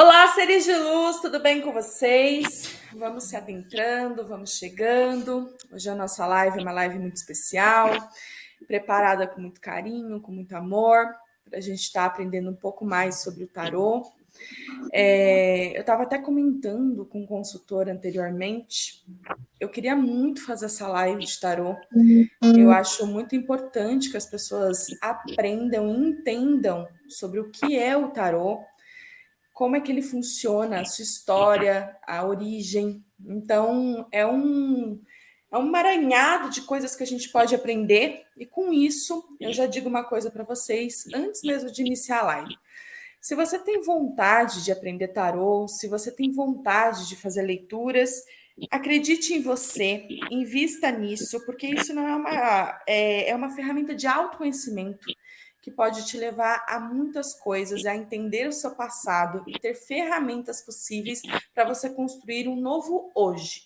Olá, seres de luz, tudo bem com vocês? Vamos se adentrando, vamos chegando. Hoje a nossa live é uma live muito especial, preparada com muito carinho, com muito amor, para a gente estar aprendendo um pouco mais sobre o tarô. Eu estava até comentando com o consultor anteriormente, eu queria muito fazer essa live de tarô. Eu acho muito importante que as pessoas aprendam e entendam sobre o que é o tarô, como é que ele funciona, a sua história, a origem. Então, é um emaranhado de coisas que a gente pode aprender. E com isso, eu já digo uma coisa para vocês, antes mesmo de iniciar a live. Se você tem vontade de aprender tarô, se você tem vontade de fazer leituras, acredite em você, invista nisso, porque isso não é uma ferramenta de autoconhecimento que pode te levar a muitas coisas, a entender o seu passado e ter ferramentas possíveis para você construir um novo hoje.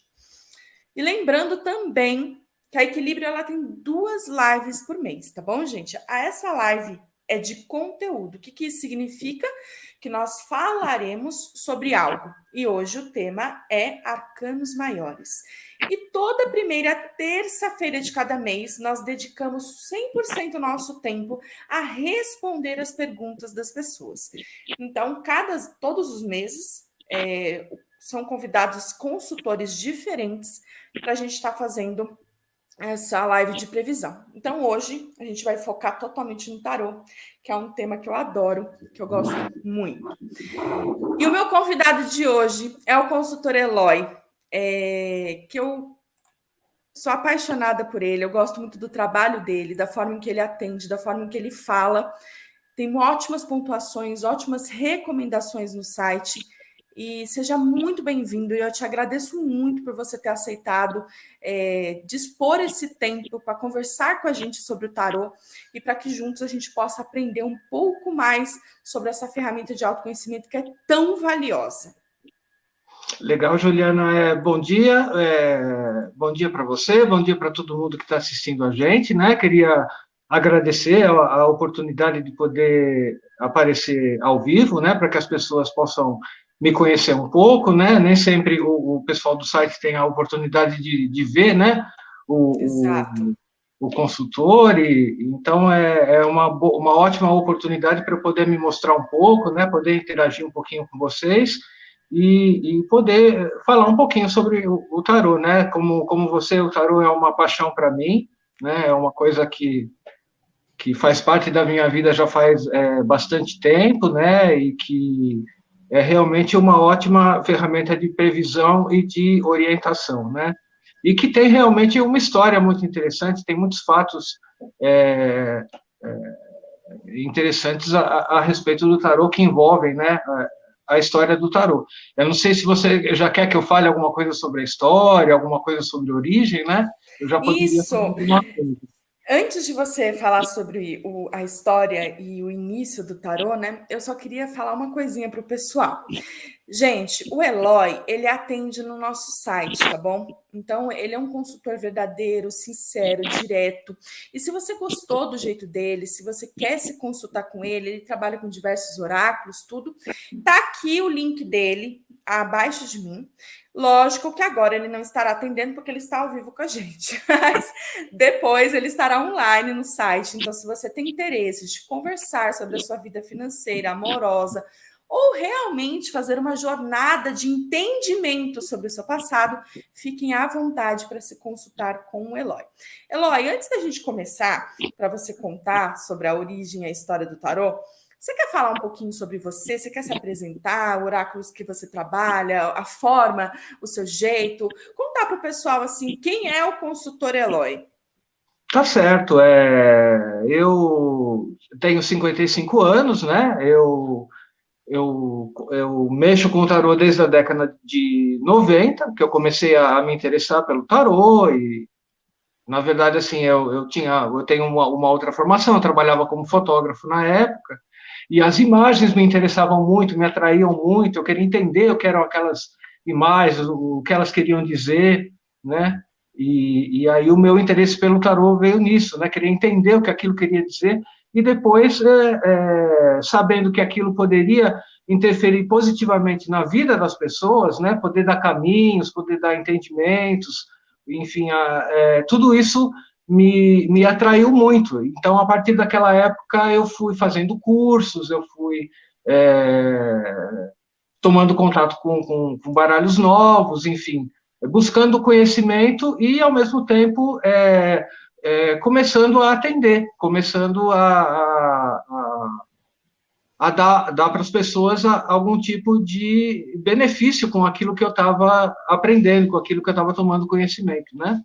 E lembrando também que a Equilíbrio ela tem 2 lives por mês, tá bom, gente? Essa live é de conteúdo. O que isso significa? Que nós falaremos sobre algo. E hoje o tema é arcanos maiores. E toda primeira terça-feira de cada mês, nós dedicamos 100% nosso tempo a responder as perguntas das pessoas. Então, todos os meses, são convidados consultores diferentes para a gente estar fazendo essa live de previsão. Então, hoje, a gente vai focar totalmente no tarô, que é um tema que eu adoro, que eu gosto muito. E o meu convidado de hoje é o consultor Eloy, que eu sou apaixonada por ele, eu gosto muito do trabalho dele, da forma em que ele atende, da forma em que ele fala. Tem ótimas pontuações, ótimas recomendações no site. E seja muito bem-vindo, e eu te agradeço muito por você ter aceitado dispor esse tempo para conversar com a gente sobre o tarô e para que juntos a gente possa aprender um pouco mais sobre essa ferramenta de autoconhecimento que é tão valiosa. Legal, Juliana. Bom dia para você, bom dia para todo mundo que está assistindo a gente, né? Queria agradecer a oportunidade de poder aparecer ao vivo, né? Para que as pessoas possam me conhecer um pouco, né? Nem sempre o pessoal do site tem a oportunidade de ver, né? Exato. O consultor, então é uma ótima oportunidade para eu poder me mostrar um pouco, né? Poder interagir um pouquinho com vocês. E poder falar um pouquinho sobre o tarô, né? Como você, o tarô é uma paixão para mim, né? É uma coisa que faz parte da minha vida já faz bastante tempo, né? E que é realmente uma ótima ferramenta de previsão e de orientação, né? E que tem realmente uma história muito interessante, tem muitos fatos interessantes a respeito do tarô que envolvem, né? A história do tarô. Eu não sei se você já quer que eu fale alguma coisa sobre a história, alguma coisa sobre a origem, né? Eu já poderia Isso! falar alguma coisa. Antes de você falar sobre a história e o início do tarô, né? Eu só queria falar uma coisinha para o pessoal. Gente, o Eloy, ele atende no nosso site, tá bom? Então, ele é um consultor verdadeiro, sincero, direto. E se você gostou do jeito dele, se você quer se consultar com ele trabalha com diversos oráculos, tudo, tá aqui o link dele, abaixo de mim. Lógico que agora ele não estará atendendo porque ele está ao vivo com a gente, mas depois ele estará online no site. Então, se você tem interesse de conversar sobre a sua vida financeira, amorosa, ou realmente fazer uma jornada de entendimento sobre o seu passado, fiquem à vontade para se consultar com o Eloy. Eloy, antes da gente começar, para você contar sobre a origem e a história do tarô, você quer falar um pouquinho sobre você? Você quer se apresentar, oráculos que você trabalha, a forma, o seu jeito? Contar para o pessoal, assim, quem é o consultor Eloy? Tá certo. Eu tenho 55 anos, né? Eu mexo com o tarô desde a década de 90, que eu comecei a me interessar pelo tarô e, na verdade, assim, eu tenho uma outra formação, eu trabalhava como fotógrafo na época, e as imagens me interessavam muito, me atraíam muito, eu queria entender o que eram aquelas imagens, o que elas queriam dizer, né? E aí o meu interesse pelo tarô veio nisso, né? Queria entender o que aquilo queria dizer, e depois, sabendo que aquilo poderia interferir positivamente na vida das pessoas, né? Poder dar caminhos, poder dar entendimentos, enfim, tudo isso me atraiu muito. Então, a partir daquela época, eu fui fazendo cursos, eu fui tomando contato com baralhos novos, enfim, buscando conhecimento e, ao mesmo tempo, começando a atender, começando a dar para as pessoas algum tipo de benefício com aquilo que eu estava aprendendo, com aquilo que eu estava tomando conhecimento, né?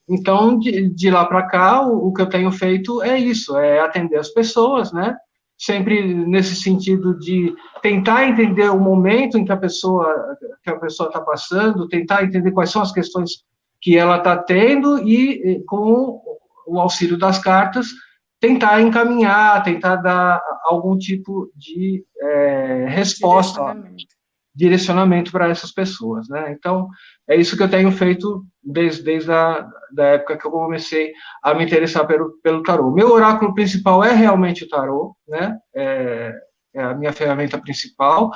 Então, de lá para cá, o que eu tenho feito é isso, é atender as pessoas, né? Sempre nesse sentido de tentar entender o momento em que a pessoa está passando, tentar entender quais são as questões que ela está tendo e, com o auxílio das cartas, tentar encaminhar, tentar dar algum tipo de resposta, direcionamento para essas pessoas, né? Então, é isso que eu tenho feito desde a da época que eu comecei a me interessar pelo tarô. Meu oráculo principal é realmente o tarô, né? É a minha ferramenta principal.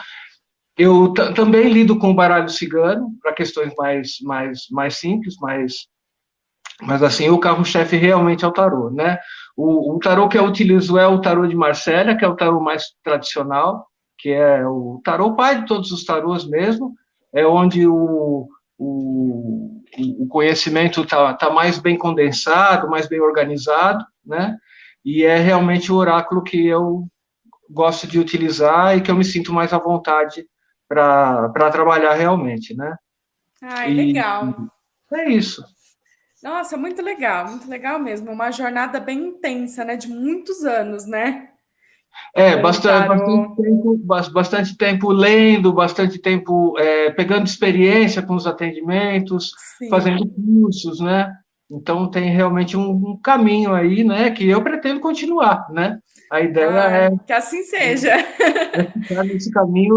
Eu também lido com o baralho cigano, para questões mais simples, mas assim, o carro-chefe realmente é o tarô, né? O tarô que eu utilizo é o tarô de Marsella, que é o tarô mais tradicional, que é o tarô pai de todos os tarôs mesmo, é onde o conhecimento está mais bem condensado, mais bem organizado, né? E é realmente o oráculo que eu gosto de utilizar e que eu me sinto mais à vontade para trabalhar realmente, né? Ai, E legal. é isso. Nossa, muito legal mesmo. Uma jornada bem intensa, né? De muitos anos, né? Com o tarô. Bastante tempo lendo, bastante tempo pegando experiência com os atendimentos, Sim. fazendo cursos, né? Então tem realmente um caminho aí, né? Que eu pretendo continuar, né? A ideia Ai, que assim seja. é ficar nesse caminho,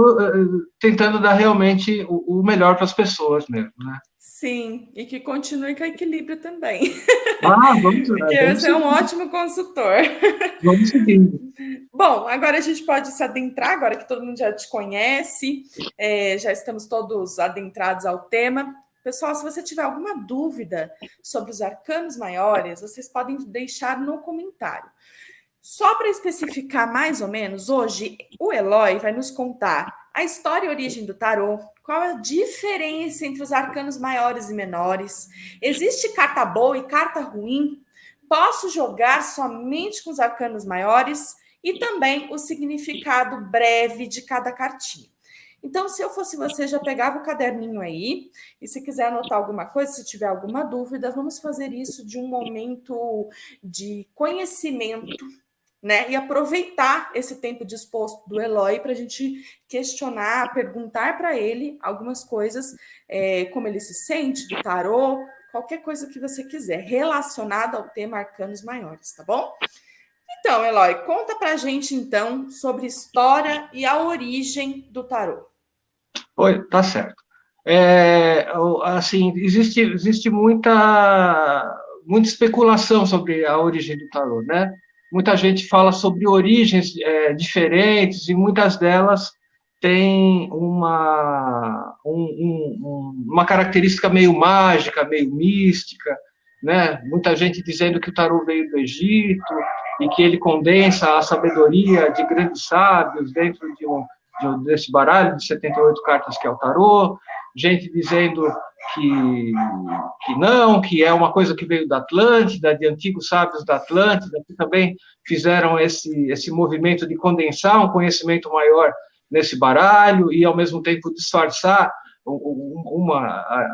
tentando dar realmente o melhor para as pessoas mesmo, né? Sim, e que continue com equilíbrio também. Ah, Porque você é um ótimo consultor. vamos seguindo. Bom, agora a gente pode se adentrar, agora que todo mundo já te conhece, já estamos todos adentrados ao tema. Pessoal, se você tiver alguma dúvida sobre os arcanos maiores, vocês podem deixar no comentário. Só para especificar mais ou menos, hoje o Eloy vai nos contar a história e origem do tarô, qual a diferença entre os arcanos maiores e menores, existe carta boa e carta ruim, posso jogar somente com os arcanos maiores e também o significado breve de cada cartinha. Então, se eu fosse você, já pegava o caderninho aí, e se quiser anotar alguma coisa, se tiver alguma dúvida, vamos fazer isso de um momento de conhecimento, né? E aproveitar esse tempo disposto do Eloy para a gente questionar, perguntar para ele algumas coisas, como ele se sente do tarô, qualquer coisa que você quiser, relacionada ao tema arcanos maiores, tá bom? Então, Eloy, conta para a gente, então, sobre história e a origem do tarô. Oi, tá certo. Assim, existe muita especulação sobre a origem do tarô, né? Muita gente fala sobre origens diferentes e muitas delas têm uma característica meio mágica, meio mística, né? Muita gente dizendo que o tarô veio do Egito e que ele condensa a sabedoria de grandes sábios dentro desse baralho de 78 cartas que é o tarô, gente dizendo que não, que é uma coisa que veio da Atlântida, de antigos sábios da Atlântida, que também fizeram esse movimento de condensar um conhecimento maior nesse baralho e, ao mesmo tempo, disfarçar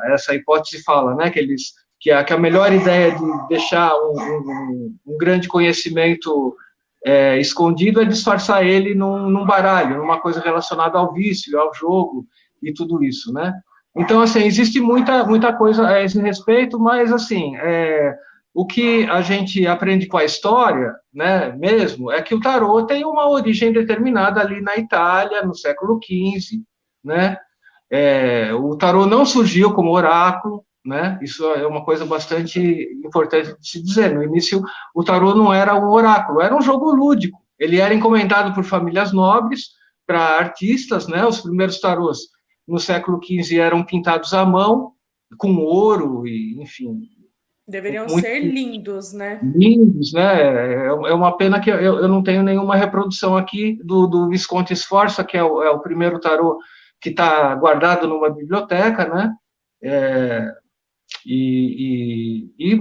essa hipótese fala, né, que a melhor ideia de deixar um grande conhecimento escondido é disfarçar ele num baralho, numa coisa relacionada ao vício, ao jogo e tudo isso, né? Então, assim, existe muita coisa a esse respeito, mas, assim, o que a gente aprende com a história, né, mesmo, é que o tarô tem uma origem determinada ali na Itália, no século XV, né? O tarô não surgiu como oráculo, né? Isso é uma coisa bastante importante de se dizer. No início, o tarô não era um oráculo, era um jogo lúdico. Ele era encomendado por famílias nobres para artistas, né? Os primeiros tarôs no século XV eram pintados à mão, com ouro, e, enfim, Deveriam muito ser lindos, né? lindos, né? É uma pena que eu não tenho nenhuma reprodução aqui do Visconti Sforza, que é o primeiro tarô que está guardado numa biblioteca, né? É,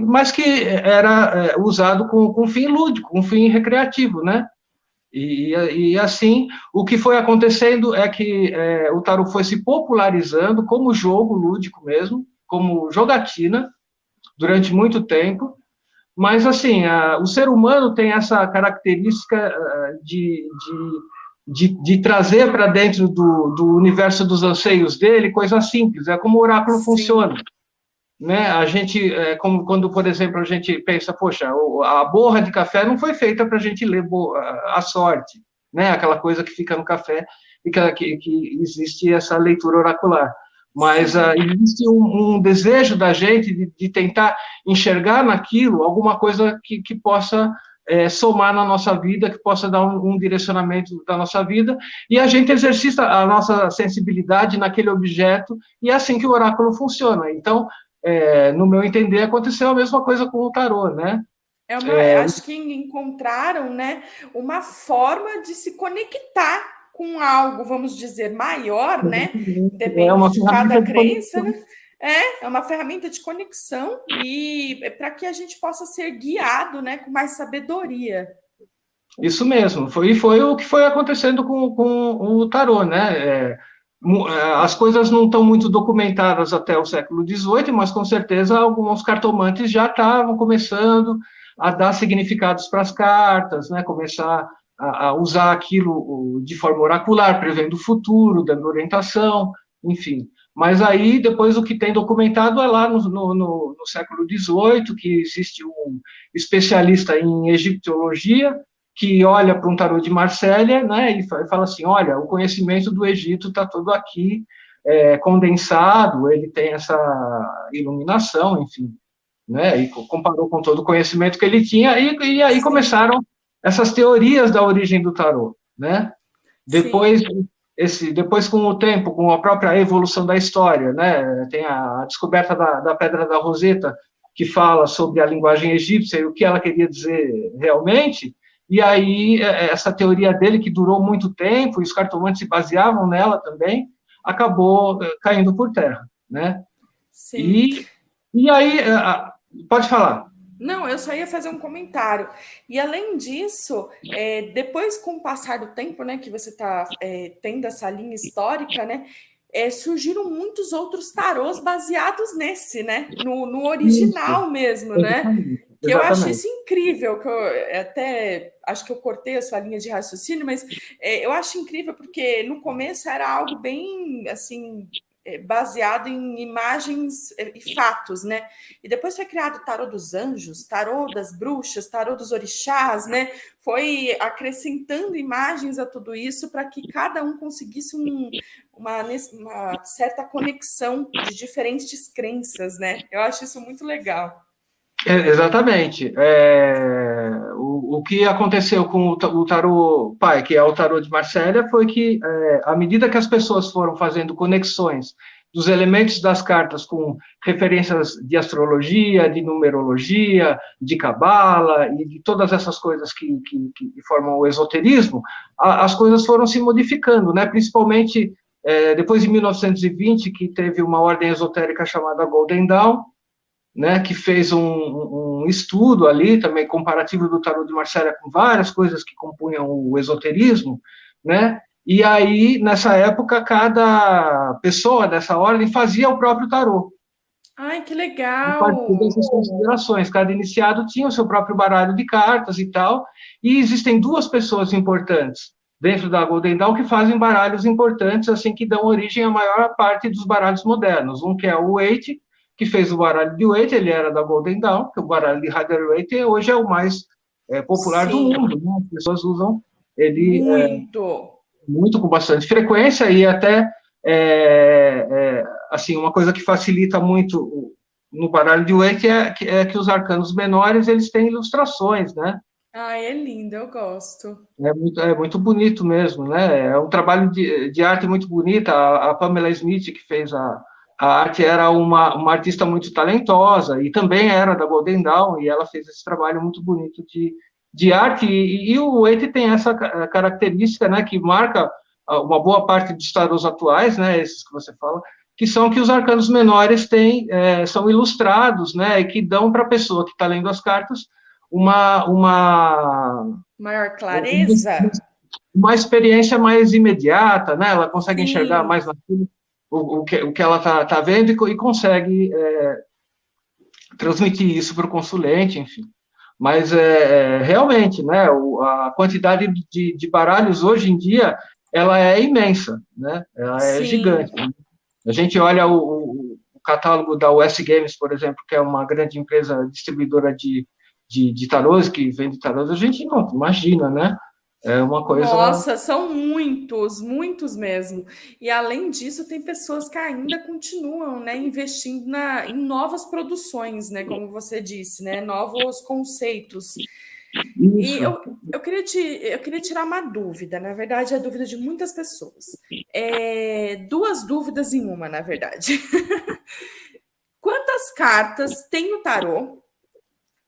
mas que era usado com fim lúdico, com fim recreativo, né? E assim, o que foi acontecendo é que o tarô foi se popularizando como jogo lúdico mesmo, como jogatina, durante muito tempo, mas assim, o ser humano tem essa característica de trazer para dentro do universo dos anseios dele coisas simples, é como o oráculo Sim, funciona, né? A gente, como quando, por exemplo, a gente pensa, poxa, a borra de café não foi feita para a gente ler a sorte, né? Aquela coisa que fica no café e que existe essa leitura oracular. Mas sim. existe um desejo da gente de tentar enxergar naquilo alguma coisa que possa somar na nossa vida, que possa dar um direcionamento da nossa vida, e a gente exercita a nossa sensibilidade naquele objeto, e é assim que o oráculo funciona. Então, no meu entender, aconteceu a mesma coisa com o tarô, né? Acho que encontraram, né, uma forma de se conectar com algo, vamos dizer, maior, né? É Depende uma de cada ferramenta de crença, conexão. né? É uma ferramenta de conexão e para que a gente possa ser guiado, né, com mais sabedoria. Isso mesmo, foi o que foi acontecendo com o tarô, né? As coisas não estão muito documentadas até o século XVIII, mas com certeza alguns cartomantes já estavam começando a dar significados para as cartas, né? Começar a usar aquilo de forma oracular, prevendo o futuro, dando orientação, enfim. Mas aí, depois, o que tem documentado é lá no século XVIII, que existe um especialista em egiptologia, que olha para um tarô de Marsella, né, e fala assim, olha, o conhecimento do Egito está todo aqui, condensado, ele tem essa iluminação, enfim, né, e comparou com todo o conhecimento que ele tinha, e aí Sim, começaram essas teorias da origem do tarô, né, depois, sim, depois com o tempo, com a própria evolução da história, né, tem a descoberta da Pedra da Roseta, que fala sobre a linguagem egípcia e o que ela queria dizer realmente, e aí essa teoria dele, que durou muito tempo, e os cartomantes se baseavam nela também, acabou caindo por terra, né? sim. E aí, pode falar. Não, eu só ia fazer um comentário. E além disso, depois, com o passar do tempo, né, que você está tendo essa linha histórica, né, surgiram muitos outros tarôs baseados nesse, né, no Isso, original mesmo, né? exatamente. Que eu acho Exatamente. isso incrível, que eu até acho que eu cortei a sua linha de raciocínio, mas eu acho incrível porque no começo era algo bem assim baseado em imagens e fatos, né? E depois foi criado o tarô dos anjos, tarô das bruxas, tarô dos orixás, né? Foi acrescentando imagens a tudo isso para que cada um conseguisse uma certa conexão de diferentes crenças, né? Eu acho isso muito legal. Exatamente. O que aconteceu com o tarô pai, que é o tarô de Marsella, foi que, à medida que as pessoas foram fazendo conexões dos elementos das cartas com referências de astrologia, de numerologia, de cabala e de todas essas coisas que formam o esoterismo, as coisas foram se modificando, né? Principalmente depois de 1920, que teve uma ordem esotérica chamada Golden Dawn, né, que fez um estudo ali, também comparativo do tarô de Marsella com várias coisas que compunham o esoterismo, né, e aí, nessa época, cada pessoa dessa ordem fazia o próprio tarô, Ai, que a partir legal! dessas considerações. Cada iniciado tinha o seu próprio baralho de cartas e tal, e existem duas pessoas importantes dentro da Golden Dawn que fazem baralhos importantes, assim, que dão origem à maior parte dos baralhos modernos. Um que é o Waite, que fez o baralho de Waite, ele era da Golden Dawn, que o baralho de Rider-Waite hoje é o mais popular do Sim, mundo, né? As pessoas usam ele muito. muito com bastante frequência e até assim, uma coisa que facilita muito no baralho de Waite é que os arcanos menores eles têm ilustrações, né? Ai, é lindo, eu gosto. É muito bonito mesmo, né? É um trabalho de arte muito bonita. A Pamela Smith, que fez a arte, era uma artista muito talentosa e também era da Golden Dawn, e ela fez esse trabalho muito bonito de arte. E o Ete tem essa característica, né, que marca uma boa parte dos tarôs atuais, né, esses que você fala, que são que os arcanos menores são ilustrados, né, e que dão para a pessoa que está lendo as cartas uma Maior clareza? uma experiência mais imediata, né? Ela consegue enxergar Sim. mais naquilo, o que ela tá vendo e consegue transmitir isso para o consulente, enfim. Mas realmente, né? A quantidade de baralhos hoje em dia ela é imensa, né? Ela é gigante. Sim. A gente olha o catálogo da US Games, por exemplo, que é uma grande empresa distribuidora de tarôs, que vende tarôs, a gente não imagina, né? É uma coisa. Nossa, são muitos, muitos mesmo. E além disso, tem pessoas que ainda continuam, né, investindo em novas produções, né, como você disse, né, novos conceitos. E Isso. eu queria tirar uma dúvida, na verdade, é a dúvida de muitas pessoas. Duas dúvidas em uma, na verdade. Quantas cartas tem o tarô?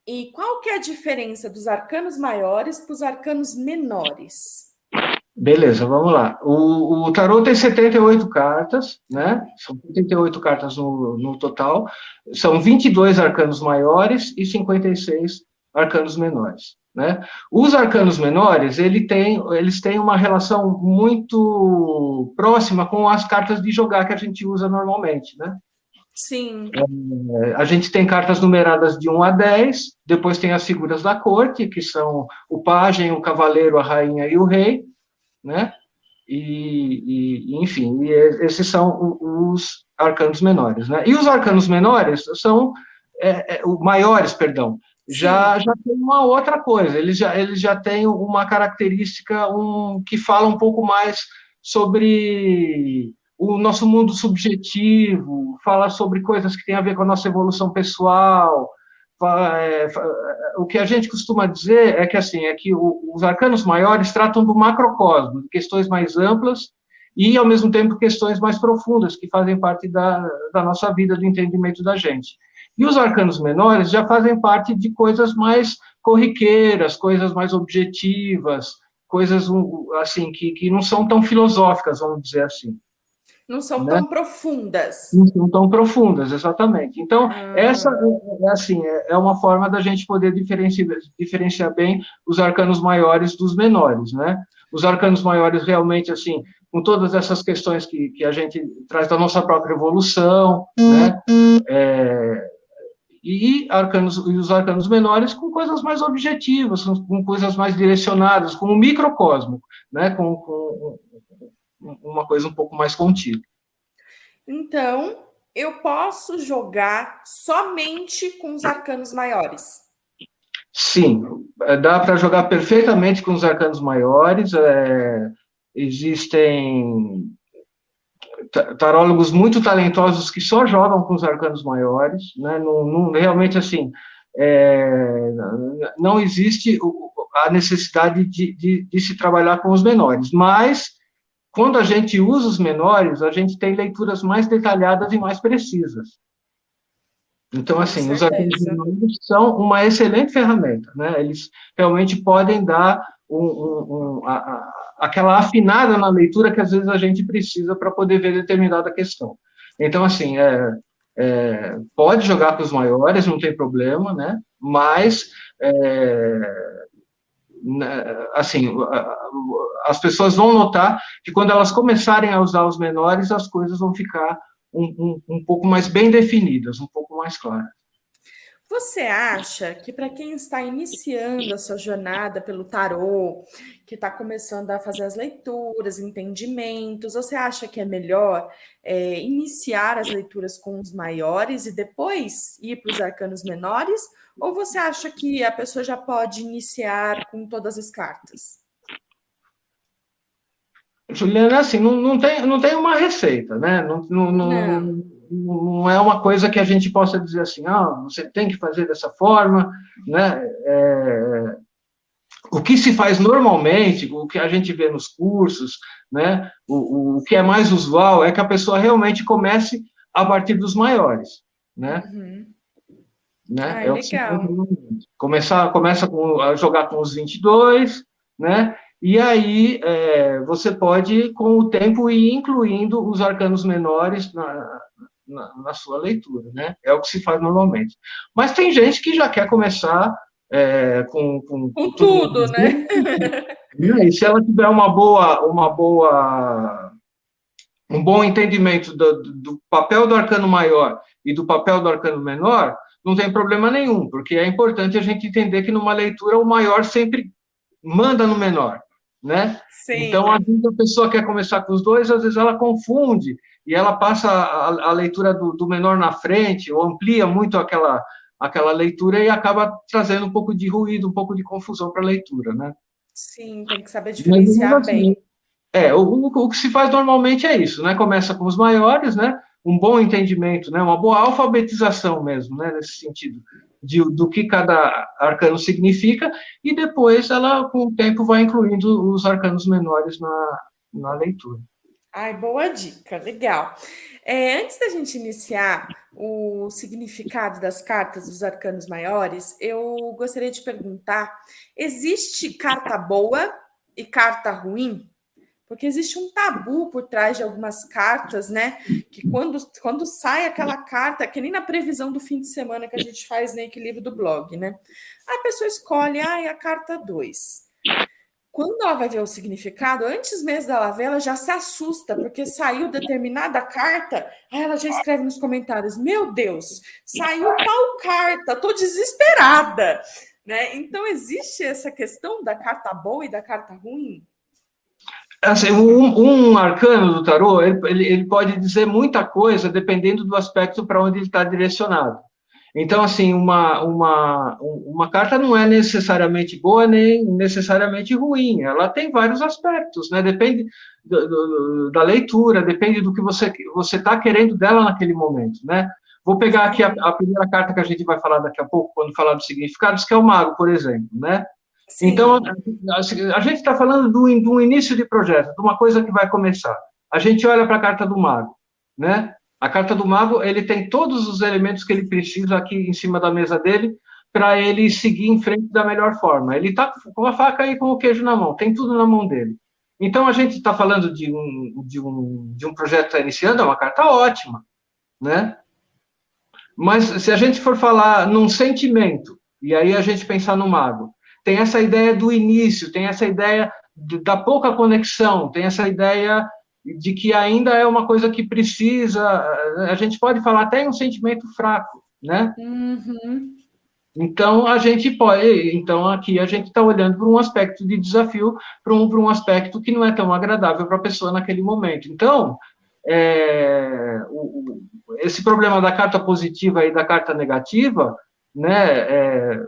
E qual que é a diferença dos arcanos maiores para os arcanos menores? Beleza, vamos lá. O tarô tem 78 cartas, né? São 78 cartas no total. São 22 arcanos maiores e 56 arcanos menores, né? Os arcanos menores, eles têm uma relação muito próxima com as cartas de jogar que a gente usa normalmente, né? Sim, A gente tem cartas numeradas de 1 a 10, depois tem as figuras da corte, que são o pajem, o cavaleiro, a rainha e o rei, né? Enfim, esses são os arcanos menores, né? E os arcanos menores são maiores, perdão, sim. já tem uma outra coisa. Eles já têm uma característica que fala um pouco mais sobre o nosso mundo subjetivo, fala sobre coisas que têm a ver com a nossa evolução pessoal. O que a gente costuma dizer é que assim os arcanos maiores tratam do macrocosmo, de questões mais amplas e ao mesmo tempo questões mais profundas que fazem parte da nossa vida, do entendimento da gente. E os arcanos menores já fazem parte de coisas mais corriqueiras, coisas mais objetivas, coisas assim que não são tão filosóficas, vamos dizer assim, Não são né? tão profundas. Não tão profundas, exatamente. Então, essa Ah, assim, é uma forma da gente poder diferenciar bem os arcanos maiores dos menores, né? Os arcanos maiores realmente, assim, com todas essas questões que a gente traz da nossa própria evolução, né? E os arcanos menores com coisas mais objetivas, com coisas mais direcionadas, com o microcosmo, né? Com uma coisa um pouco mais contida. então, eu posso jogar somente com os arcanos maiores. Sim, dá para jogar perfeitamente com os arcanos maiores. Existem tarólogos muito talentosos que só jogam com os arcanos maiores, né? Realmente, assim, é, não existe a necessidade de se trabalhar com os menores, mas quando a gente usa os menores, a gente tem leituras mais detalhadas e mais precisas. Então, Com assim, os arquivos certeza. dinâmicos são uma excelente ferramenta, né? Eles realmente podem dar aquela afinada na leitura que às vezes a gente precisa para poder ver determinada questão. Então, assim, pode jogar com os maiores, não tem problema, né? Mas, assim, as pessoas vão notar que quando elas começarem a usar os menores, as coisas vão ficar um pouco mais bem definidas, um pouco mais claras. Você acha que para quem está iniciando a sua jornada pelo tarô, que está começando a fazer as leituras, entendimentos, você acha que é melhor iniciar as leituras com os maiores e depois ir para os arcanos menores? Ou você acha que a pessoa já pode iniciar com todas as cartas? Juliana, assim, não tem uma receita, né? Não. Não é uma coisa que a gente possa dizer assim, você tem que fazer dessa forma, né? O que se faz normalmente, o que a gente vê nos cursos, né, o que é mais usual é que a pessoa realmente comece a partir dos maiores, né? Uhum. Né? Ai, É o que se faz legal. normalmente. Começa a jogar com os 22, né? E aí você pode, com o tempo, ir incluindo os arcanos menores na sua leitura, né? É o que se faz normalmente. Mas tem gente que já quer começar com Com tudo no tudo, né? Brasil, né? E se ela tiver um bom entendimento do papel do arcano maior e do papel do arcano menor, não tem problema nenhum, porque é importante a gente entender que numa leitura o maior sempre manda no menor, né? Então, às Sim. vezes a pessoa quer começar com os dois, às vezes ela confunde e ela passa a leitura do menor na frente, ou amplia muito aquela leitura e acaba trazendo um pouco de ruído, um pouco de confusão para a leitura, né? Sim, tem que saber Mas mesmo diferenciar bem. assim, o que se faz normalmente é isso, né? Começa com os maiores, né? Um bom entendimento, né? Uma boa alfabetização mesmo, né? Nesse sentido, do que cada arcano significa, e depois ela, com o tempo, vai incluindo os arcanos menores na leitura. Ai, boa dica, legal. Antes da gente iniciar o significado das cartas dos arcanos maiores, eu gostaria de perguntar: existe carta boa e carta ruim? Porque existe um tabu por trás de algumas cartas, né? Que quando sai aquela carta, que nem na previsão do fim de semana que a gente faz no equilíbrio do blog, né? A pessoa escolhe, a carta 2. Quando ela vai ver o significado, antes mesmo dela ver, ela já se assusta, porque saiu determinada carta, aí ela já escreve nos comentários: Meu Deus, saiu tal carta, tô desesperada. Né? Então, existe essa questão da carta boa e da carta ruim? Assim, um arcano do tarô, ele pode dizer muita coisa dependendo do aspecto para onde ele está direcionado. Então, assim, uma carta não é necessariamente boa nem necessariamente ruim, ela tem vários aspectos, né? Depende da leitura, depende do que você está querendo dela naquele momento, né? Vou pegar aqui Sim, a primeira carta que a gente vai falar daqui a pouco, quando falar dos significados, que é o mago, por exemplo, né? Então, sim. a gente está falando do início de projeto, de uma coisa que vai começar. A gente olha para a carta do mago, né? A carta do mago, ele tem todos os elementos que ele precisa aqui em cima da mesa dele para ele seguir em frente da melhor forma. Ele está com a faca e com o queijo na mão, tem tudo na mão dele. Então, a gente está falando de um projeto que está iniciando, é uma carta ótima, né? Mas se a gente for falar num sentimento, e aí a gente pensar no mago, tem essa ideia do início, tem essa ideia da pouca conexão, tem essa ideia de que ainda é uma coisa que precisa, a gente pode falar até em um sentimento fraco, né? Uhum. Então a gente pode, então aqui a gente está olhando para um aspecto de desafio, para um aspecto que não é tão agradável para a pessoa naquele momento. Então, esse problema da carta positiva e da carta negativa, né,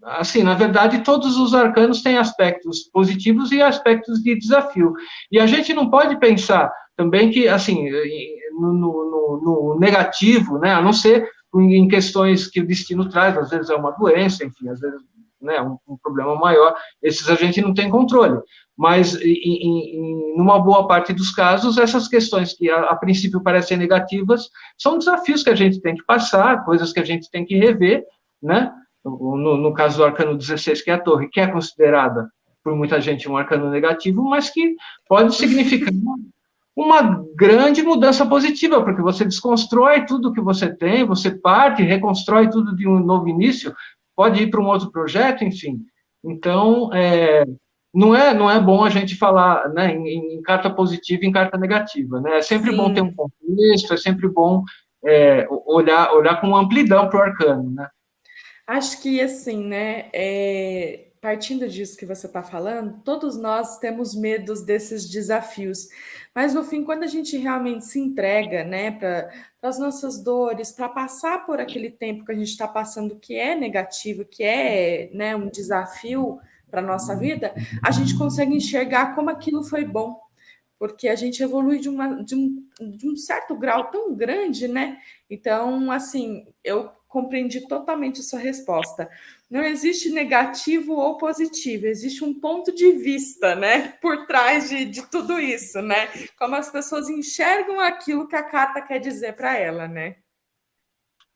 assim, na verdade, todos os arcanos têm aspectos positivos e aspectos de desafio. E a gente não pode pensar também que, assim, no negativo, né, a não ser em questões que o destino traz, às vezes é uma doença, enfim, às vezes né, um problema maior, esses a gente não tem controle. Mas, numa boa parte dos casos, essas questões que a princípio parecem negativas são desafios que a gente tem que passar, coisas que a gente tem que rever, né? No caso do arcano 16, que é a torre, que é considerada por muita gente um arcano negativo, mas que pode significar uma grande mudança positiva, porque você desconstrói tudo que você tem, você parte, reconstrói tudo de um novo início, pode ir para um outro projeto, enfim. Então, não é bom a gente falar né, em carta positiva e em carta negativa. Né? É sempre bom ter um Sim. contexto, é sempre bom olhar com amplidão para o arcano. Né? Acho que assim, né? Partindo disso que você está falando, todos nós temos medos desses desafios, mas no fim, quando a gente realmente se entrega, né, para as nossas dores, para passar por aquele tempo que a gente está passando que é negativo, que é, né, um desafio para a nossa vida, a gente consegue enxergar como aquilo foi bom, porque a gente evolui de um certo grau tão grande, né? Então, assim, eu compreendi totalmente a sua resposta. não existe negativo ou positivo, existe um ponto de vista, né, por trás de tudo isso, né? Como as pessoas enxergam aquilo que a carta quer dizer para ela, né?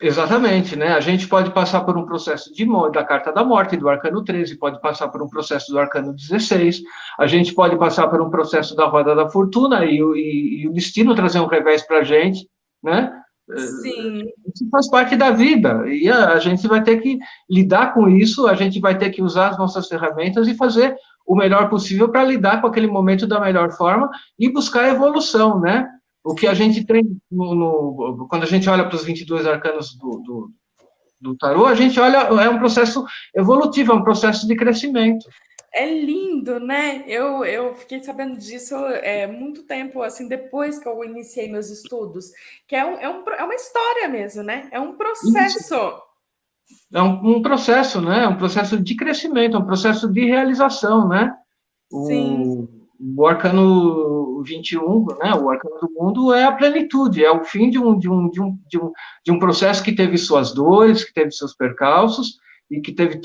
Exatamente, né? A gente pode passar por um processo da carta da morte, do arcano 13, pode passar por um processo do arcano 16, a gente pode passar por um processo da roda da fortuna e o destino trazer um revés para a gente, né? Sim. Isso faz parte da vida e a gente vai ter que lidar com isso, a gente vai ter que usar as nossas ferramentas e fazer o melhor possível para lidar com aquele momento da melhor forma e buscar evolução, né? O que a gente tem quando a gente olha para os 22 arcanos do tarô, a gente olha, é um processo evolutivo, é um processo de crescimento. É lindo, né? Eu fiquei sabendo disso muito tempo, assim, depois que eu iniciei meus estudos, que é uma história mesmo, né? É um Isso. processo. É um processo, né? É um processo de crescimento, é um processo de realização, né? Sim, O arcano 21, né, o arcano do mundo, é a plenitude, é o fim de um processo que teve suas dores, que teve seus percalços, e que teve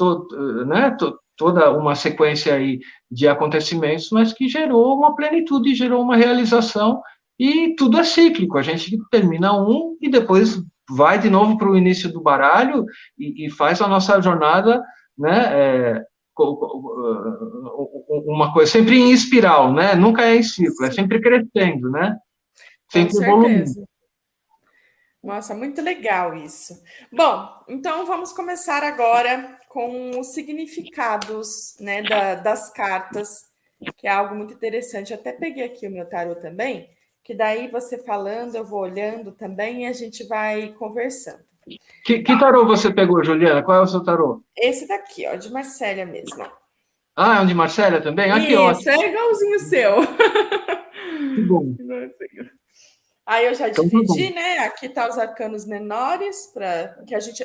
toda uma sequência aí de acontecimentos, mas que gerou uma plenitude, gerou uma realização, e tudo é cíclico, a gente termina um e depois vai de novo para o início do baralho e faz a nossa jornada, né, uma coisa sempre em espiral, né? Nunca é em círculo, é sempre crescendo, né? com Sempre evoluindo. certeza. Nossa, muito legal isso. Bom, então vamos começar agora com os significados, né, das cartas, que é algo muito interessante. Eu até peguei aqui o meu tarô também, que daí você falando, eu vou olhando também e a gente vai conversando. Que tarô você pegou, Juliana? Qual é o seu tarô? Esse daqui, ó, de Marcélia mesmo. Ah, é um de Marcélia também? Ah, que Isso, ótimo. é igualzinho o seu. Que bom. Aí eu já Então tá bom. dividi, né? Aqui tá os arcanos menores, para que a gente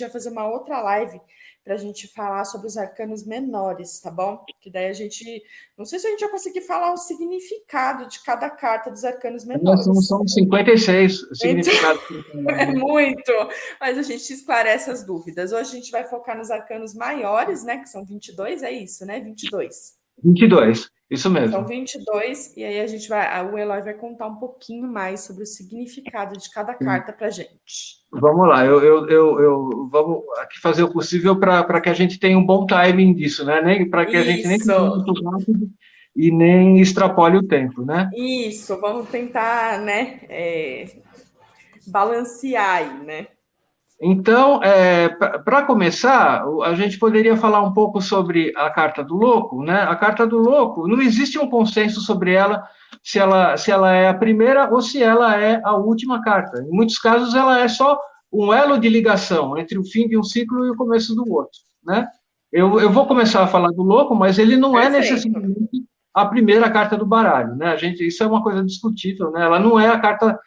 vai fazer uma outra live para a gente falar sobre os arcanos menores, tá bom? Que daí a gente, não sei se a gente vai conseguir falar o significado de cada carta dos arcanos menores. São 56 Então, significados. é muito, mas a gente esclarece as dúvidas. Hoje a gente vai focar nos arcanos maiores, né? Que são 22, é isso, né? 22. 22, isso São mesmo. 22, e aí o Eloy vai contar um pouquinho mais sobre o significado de cada carta para gente. Vamos lá, eu vamos aqui fazer o possível para que a gente tenha um bom timing disso, né? Nem para que a gente nem fique Isso, muito rápido e nem extrapole o tempo, né? isso, vamos tentar, né, balancear aí, né? Então, para começar, a gente poderia falar um pouco sobre a Carta do Louco, né? A Carta do Louco, não existe um consenso sobre ela, se ela é a primeira ou se ela é a última carta. Em muitos casos, ela é só um elo de ligação entre o fim de um ciclo e o começo do outro, né? Eu vou começar a falar do Louco, mas ele não é Perfeito. necessariamente a primeira carta do baralho, né? Isso é uma coisa discutível, né? Ela não é a carta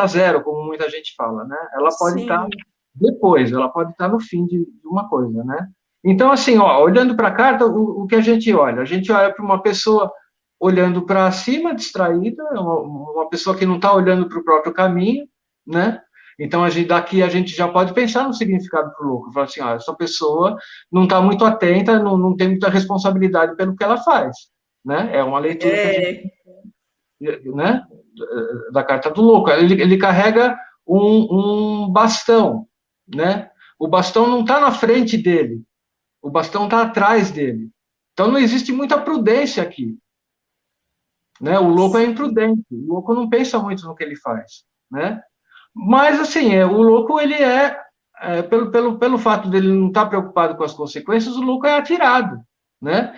zero, como muita gente fala, né? Ela pode estar Sim, depois, ela pode estar no fim de uma coisa, né? Então, assim, ó, olhando para a carta, o que a gente olha? A gente olha para uma pessoa olhando para cima, distraída, uma pessoa que não está olhando para o próprio caminho, né? Então, daqui a gente já pode pensar no significado para o louco. Falar assim, ó, essa pessoa não está muito atenta, não tem muita responsabilidade pelo que ela faz, né? É uma leitura que a gente, é, né? Da carta do louco. Ele carrega um bastão, né? O bastão não está na frente dele, o bastão está atrás dele. Então não existe muita prudência aqui, né? O louco é imprudente, o louco não pensa muito no que ele faz, né? Mas assim, o louco pelo fato dele não estar preocupado com as consequências, o louco é atirado, né?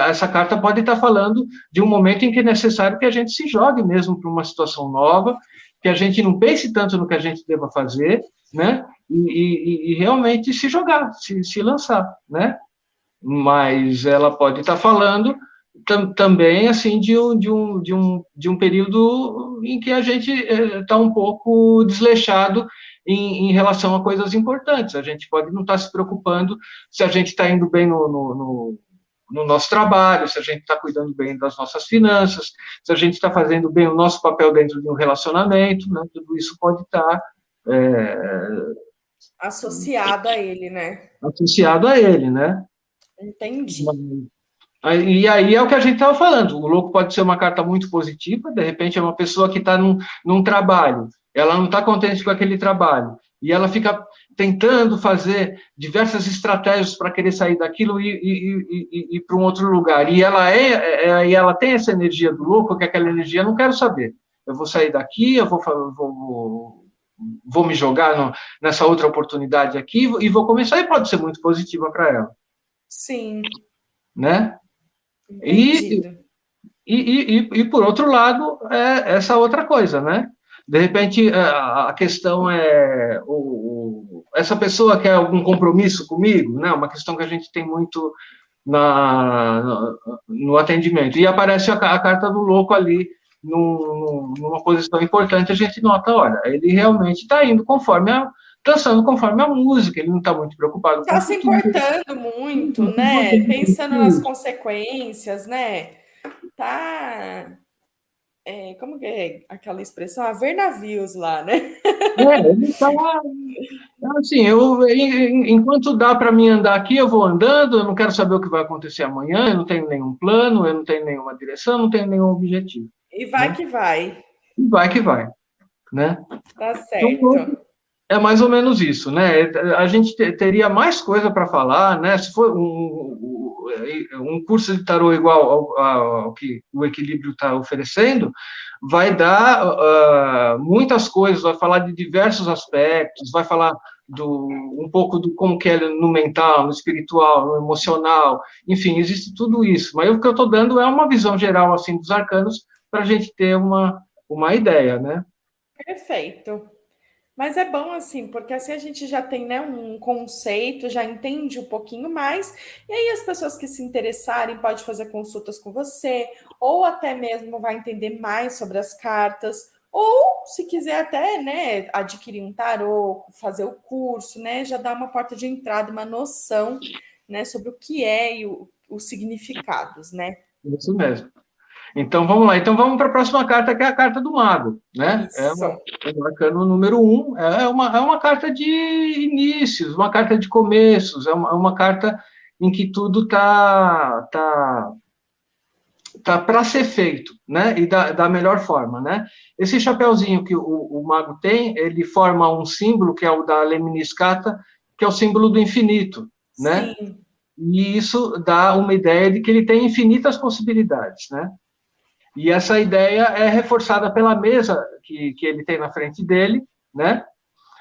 Essa carta pode estar falando de um momento em que é necessário que a gente se jogue mesmo para uma situação nova, que a gente não pense tanto no que a gente deva fazer, né? E realmente se jogar, se lançar, né? Mas ela pode estar falando também assim de um período em que a gente está um pouco desleixado em relação a coisas importantes. A gente pode não estar se preocupando se a gente está indo bem no nosso trabalho, se a gente está cuidando bem das nossas finanças, se a gente está fazendo bem o nosso papel dentro de um relacionamento, né? Tudo isso pode estar é, Associado a ele, né? associado a ele, né? Entendi. E aí é o que a gente estava falando. O louco pode ser uma carta muito positiva, de repente é uma pessoa que está num trabalho, ela não está contente com aquele trabalho, e ela fica tentando fazer diversas estratégias para querer sair daquilo e ir para um outro lugar. E ela tem essa energia do louco, que aquela energia eu não quero saber. Eu vou sair daqui, vou me jogar nessa outra oportunidade aqui e vou começar, e pode ser muito positiva para ela, Sim, né? E, entendido. por outro lado, essa outra coisa, né? De repente, a questão é essa pessoa quer algum compromisso comigo, né? Uma questão que a gente tem muito no atendimento. E aparece a carta do louco ali, numa posição importante, a gente nota, olha, ele realmente está indo dançando conforme a música, ele não está muito preocupado com Tá o se futuro. importando muito, né? Pensando nas consequências, né? Tá, como que é aquela expressão? Haver navios lá, né? Ele está assim, enquanto dá para mim andar aqui, eu vou andando, eu não quero saber o que vai acontecer amanhã, eu não tenho nenhum plano, eu não tenho nenhuma direção, não tenho nenhum objetivo, E vai né? que vai. E vai que vai, né? Tá Então, certo. é mais ou menos isso, né? A gente teria mais coisa para falar, né? Se for um curso de tarô igual ao que o Equilíbrio está oferecendo, vai dar muitas coisas, vai falar de diversos aspectos, vai falar um pouco do como que é no mental, no espiritual, no emocional, enfim, existe tudo isso. Mas o que eu estou dando é uma visão geral assim dos arcanos para a gente ter uma ideia, né? Perfeito. Mas é bom assim, porque assim a gente já tem, né, um conceito, já entende um pouquinho mais, e aí as pessoas que se interessarem podem fazer consultas com você, ou até mesmo vai entender mais sobre as cartas, ou se quiser até, né, adquirir um tarô, fazer o curso, né, já dá uma porta de entrada, uma noção, né, sobre o que é e os significados, né? Isso mesmo. Então vamos lá. Então vamos para a próxima carta, que é a carta do mago, né? Isso. É o arcano número um. É uma carta de inícios, uma carta de começos, é uma carta em que tudo tá para ser feito, né? E da melhor forma, né? Esse chapeuzinho que o mago tem, ele forma um símbolo que é o da Lemniscata, que é o símbolo do infinito, né? Sim, E isso dá uma ideia de que ele tem infinitas possibilidades, né? E essa ideia é reforçada pela mesa que ele tem na frente dele, né?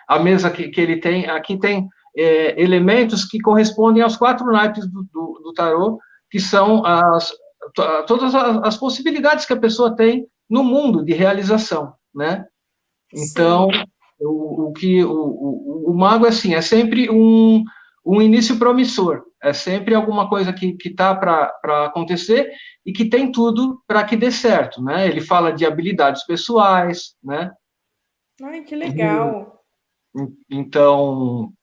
A mesa que ele tem, aqui tem elementos que correspondem aos 4 naipes do tarô, que são todas as possibilidades que a pessoa tem no mundo de realização, né? Então, sim. o mago assim, é sempre um início promissor, é sempre alguma coisa que está para acontecer e que tem tudo para que dê certo, né? Ele fala de habilidades pessoais, né? Ai, que legal. Então,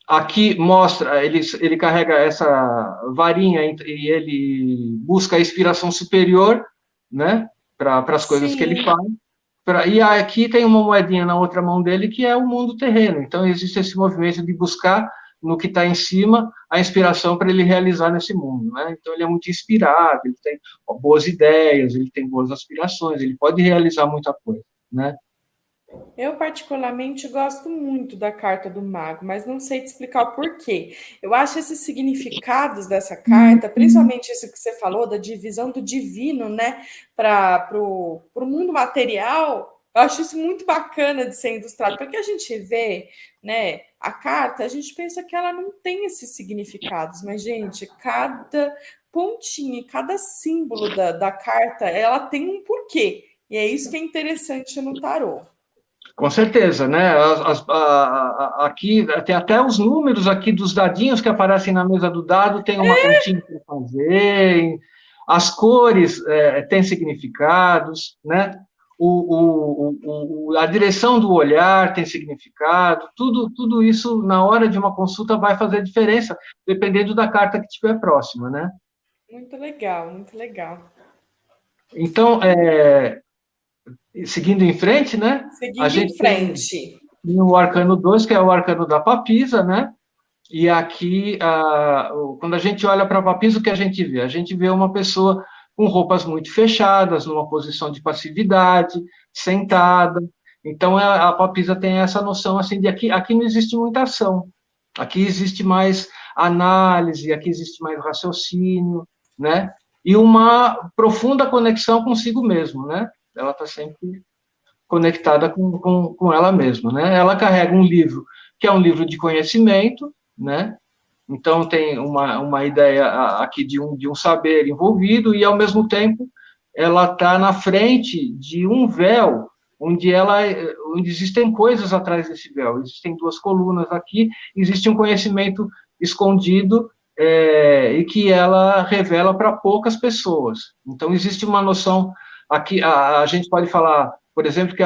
aqui mostra, ele carrega essa varinha e ele busca a inspiração superior, né? Para as coisas que ele Sim. faz. E aqui tem uma moedinha na outra mão dele que é o mundo terreno. Então, existe esse movimento de buscar no que está em cima a inspiração para ele realizar nesse mundo, né? Então, ele é muito inspirado, ele tem boas ideias, ele tem boas aspirações, ele pode realizar muita coisa, né? Eu particularmente gosto muito da carta do mago, mas não sei te explicar o porquê. Eu acho esses significados dessa carta, principalmente isso que você falou, da divisão do divino, né, para o mundo material, eu acho isso muito bacana de ser ilustrado, porque a gente vê, né, a carta, a gente pensa que ela não tem esses significados, mas, gente, cada pontinho, cada símbolo da carta, ela tem um porquê. E é isso que é interessante no tarô. Com certeza, né? Aqui tem até os números aqui dos dadinhos que aparecem na mesa do dado, tem uma continha para fazer, as cores têm significados, né? A direção do olhar tem significado, tudo isso na hora de uma consulta vai fazer diferença, dependendo da carta que estiver próxima, né? Muito legal, muito legal. Então, seguindo em frente, né? A Seguindo em gente tem frente. tem o arcano 2, que é o arcano da papisa, né? E aqui, quando a gente olha para a papisa, o que a gente vê? A gente vê uma pessoa com roupas muito fechadas, numa posição de passividade, sentada. Então, a papisa tem essa noção, assim, de aqui não existe muita ação. Aqui existe mais análise, aqui existe mais raciocínio, né? E uma profunda conexão consigo mesmo, né? Ela está sempre conectada com ela mesma, né? Ela carrega um livro que é um livro de conhecimento, né? Então tem uma ideia aqui de um saber envolvido e ao mesmo tempo ela está na frente de um véu onde existem coisas atrás desse véu. Existem duas colunas aqui, existe um conhecimento escondido e que ela revela para poucas pessoas. Então existe uma noção aqui, a gente pode falar, por exemplo, que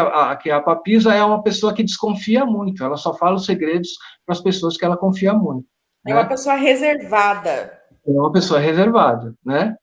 a papisa é uma pessoa que desconfia muito, ela só fala os segredos para as pessoas que ela confia muito, É uma né? pessoa reservada. É uma pessoa reservada, né?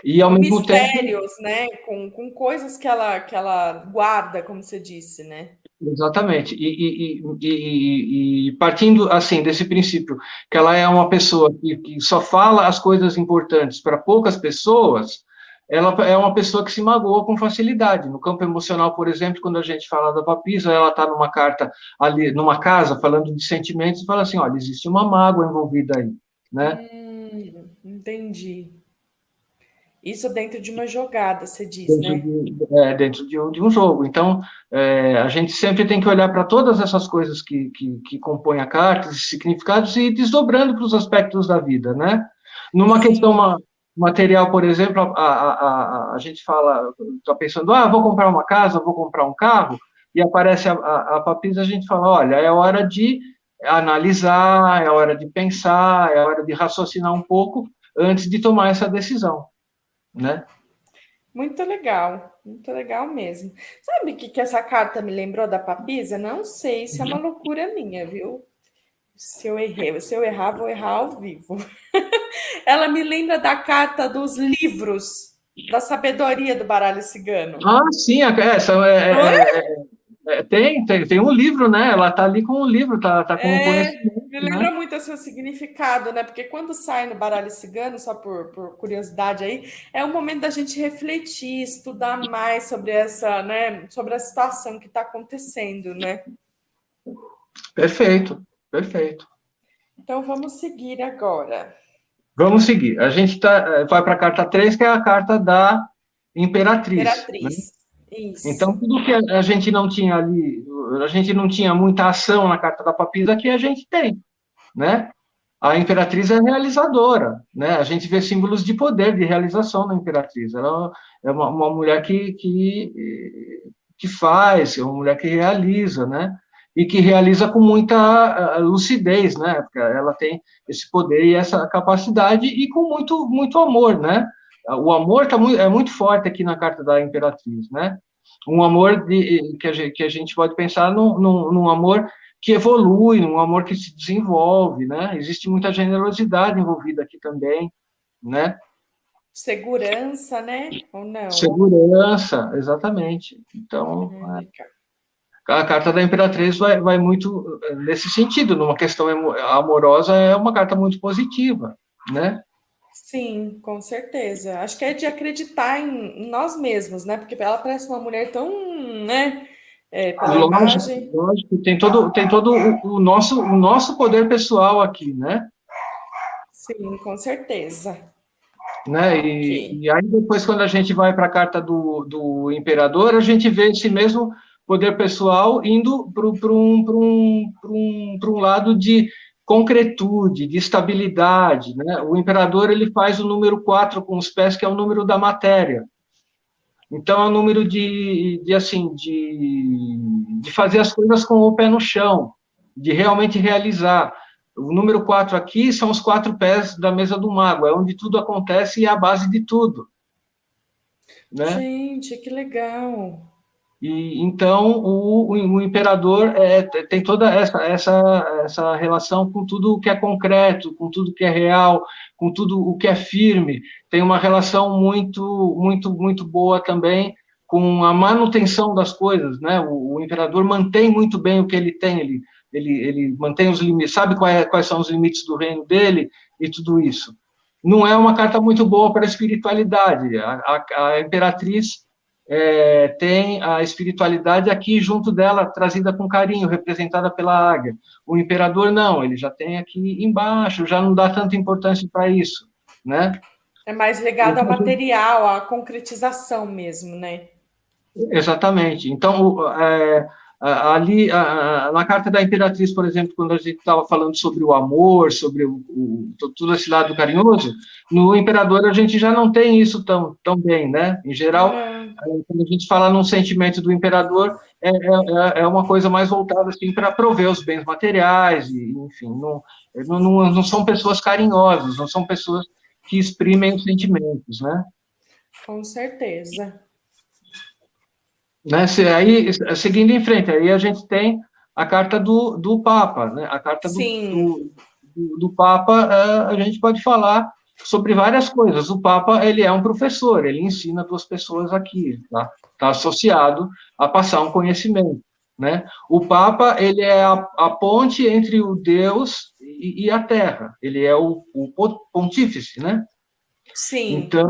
E ao Com mesmo tempo, mistérios, né? Com coisas que ela guarda, como você disse, né? exatamente, e partindo assim desse princípio que ela é uma pessoa que só fala as coisas importantes para poucas pessoas, ela é uma pessoa que se magoa com facilidade. No campo emocional, por exemplo, quando a gente fala da papisa, ela está numa carta ali, numa casa, falando de sentimentos, e fala assim, olha, existe uma mágoa envolvida aí, né? Entendi. Isso dentro de uma jogada, você diz, Dentro né? dentro de um jogo. Então, a gente sempre tem que olhar para todas essas coisas que compõem a carta, esses significados, e ir desdobrando para os aspectos da vida, né? Numa questão Sim. material, por exemplo, a gente fala, está pensando, vou comprar uma casa, vou comprar um carro, e aparece a papisa, a gente fala, olha, é hora de analisar, é hora de pensar, é hora de raciocinar um pouco antes de tomar essa decisão, né? Muito legal mesmo. Sabe o que essa carta me lembrou da papisa? Não sei se é uma loucura minha, viu? Se eu errar, vou errar ao vivo. Ela me lembra da carta dos livros da sabedoria do baralho cigano. Sim, essa Não é? tem um livro, né? Ela está ali com o livro, tá com o conhecimento, Me né? lembra muito esse significado, né? Porque quando sai no baralho cigano, só por curiosidade aí, é o momento da gente refletir, estudar mais sobre essa, né? Sobre a situação que está acontecendo, né? Perfeito, perfeito. Então vamos seguir agora. Vamos seguir. A gente vai para a carta 3, que é a carta da Imperatriz, né? Imperatriz. Então, Isso. tudo que a gente não tinha ali, a gente não tinha muita ação na carta da papisa, aqui a gente tem, né? A Imperatriz é realizadora, né? A gente vê símbolos de poder, de realização na Imperatriz. Ela é uma mulher que faz, é uma mulher que realiza, né? E que realiza com muita lucidez, né? Porque ela tem esse poder e essa capacidade e com muito amor, né? O amor é muito forte aqui na carta da Imperatriz, né? Um amor que a gente pode pensar num amor que evolui, um amor que se desenvolve, né? Existe muita generosidade envolvida aqui também, né? Segurança, né? Ou não? Segurança, exatamente. Então, Legal. a carta da Imperatriz vai muito nesse sentido, numa questão amorosa, é uma carta muito positiva, né? Sim, com certeza. Acho que é de acreditar em nós mesmos, né? Porque ela parece uma mulher tão, né? Pela Lógico, imagem. lógico, tem todo o nosso poder pessoal aqui, né? Sim, com certeza. Né? Ok. E aí depois, quando a gente vai para a carta do imperador, a gente vê esse mesmo poder pessoal indo para um lado de concretude, de estabilidade, né? O imperador ele faz o número 4 com os pés, que é o número da matéria. Então, é o número de fazer as coisas com o pé no chão, de realmente realizar. O número 4 aqui são os 4 pés da mesa do mago, é onde tudo acontece e é a base de tudo, né? Gente, que legal. E então o imperador tem toda essa relação com tudo o que é concreto, com tudo que é real, com tudo o que é firme. Tem uma relação muito boa também com a manutenção das coisas, né? O imperador mantém muito bem o que ele tem, ele mantém os limites, sabe quais são os limites do reino dele e tudo isso. Não é uma carta muito boa para a espiritualidade. A imperatriz tem a espiritualidade aqui junto dela, trazida com carinho, representada pela águia. O imperador não, ele já tem aqui embaixo, já não dá tanta importância para isso, né? É mais ligado ao material, à concretização mesmo, né? Exatamente. Então, ali, na carta da Imperatriz, por exemplo, quando a gente estava falando sobre o amor, sobre todo esse lado carinhoso, no Imperador a gente já não tem isso tão bem, né? Em geral, quando a gente fala num sentimento do Imperador, é uma coisa mais voltada assim, para prover os bens materiais, e, enfim, não são pessoas carinhosas, não são pessoas que exprimem os sentimentos, né? Com certeza. Né? Aí, seguindo em frente, aí a gente tem a carta do Papa, né? A carta do Papa, a gente pode falar sobre várias coisas. O Papa, ele é um professor, ele ensina duas pessoas aqui, tá associado a passar um conhecimento, né? O Papa, ele é a ponte entre o Deus e a Terra, ele é o pontífice, né? Sim. Então,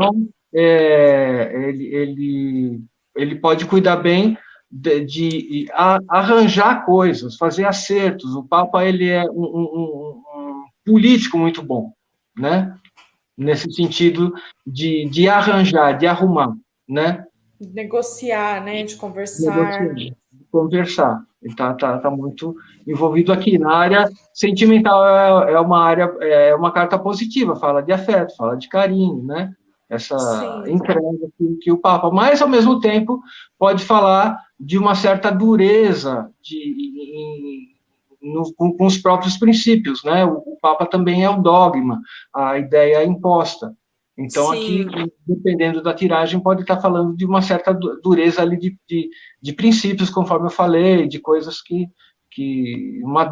ele pode cuidar bem de arranjar coisas, fazer acertos. O Papa, ele é um político muito bom, né? Nesse sentido de arranjar, de arrumar, né? Negociar, né? De conversar. De conversar. Ele tá muito envolvido aqui. Na área sentimental é uma carta positiva, fala de afeto, fala de carinho, né? Essa entrega que o Papa, mas ao mesmo tempo pode falar de uma certa dureza com os próprios princípios, né? O Papa também é o dogma, a ideia imposta. Então, aqui, dependendo da tiragem, pode estar falando de uma certa dureza ali de princípios, conforme eu falei, de coisas que uma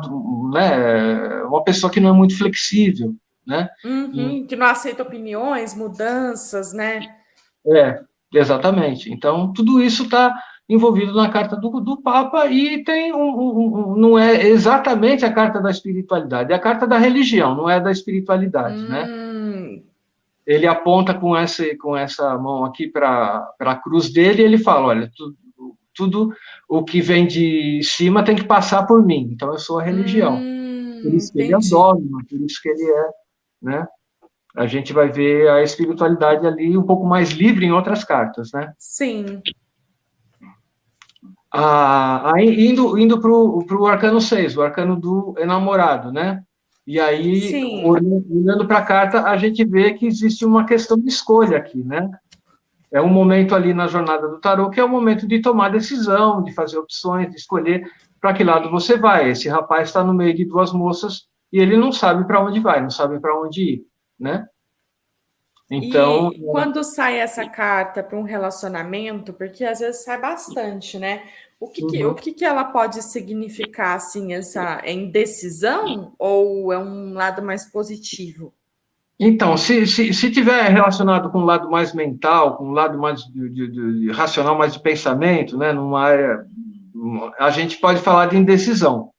pessoa que não é muito flexível, né? Que não aceita opiniões, mudanças, né? Exatamente. Então, tudo isso está envolvido na carta do Papa e tem não é exatamente a carta da espiritualidade, é a carta da religião, não é da espiritualidade, né? Ele aponta com essa mão aqui para a cruz dele e ele fala, olha, tudo o que vem de cima tem que passar por mim, então eu sou a religião. Por isso que ele é dogma, por isso que ele é, né? A gente vai ver a espiritualidade ali um pouco mais livre em outras cartas, né? Sim. Aí, indo para o arcano 6, o arcano do enamorado, né? E aí, olhando para a carta, a gente vê que existe uma questão de escolha aqui, né? É um momento ali na jornada do tarô que é o momento de tomar decisão, de fazer opções, de escolher para que lado você vai. Esse rapaz está no meio de duas moças e ele não sabe para onde vai, não sabe para onde ir, né? Então, e quando sai essa carta para um relacionamento, porque às vezes sai bastante, né? O que ela pode significar, assim, essa indecisão ou é um lado mais positivo? Então, se tiver relacionado com o lado mais mental, com o lado mais de racional, mais de pensamento, né, numa área, a gente pode falar de indecisão.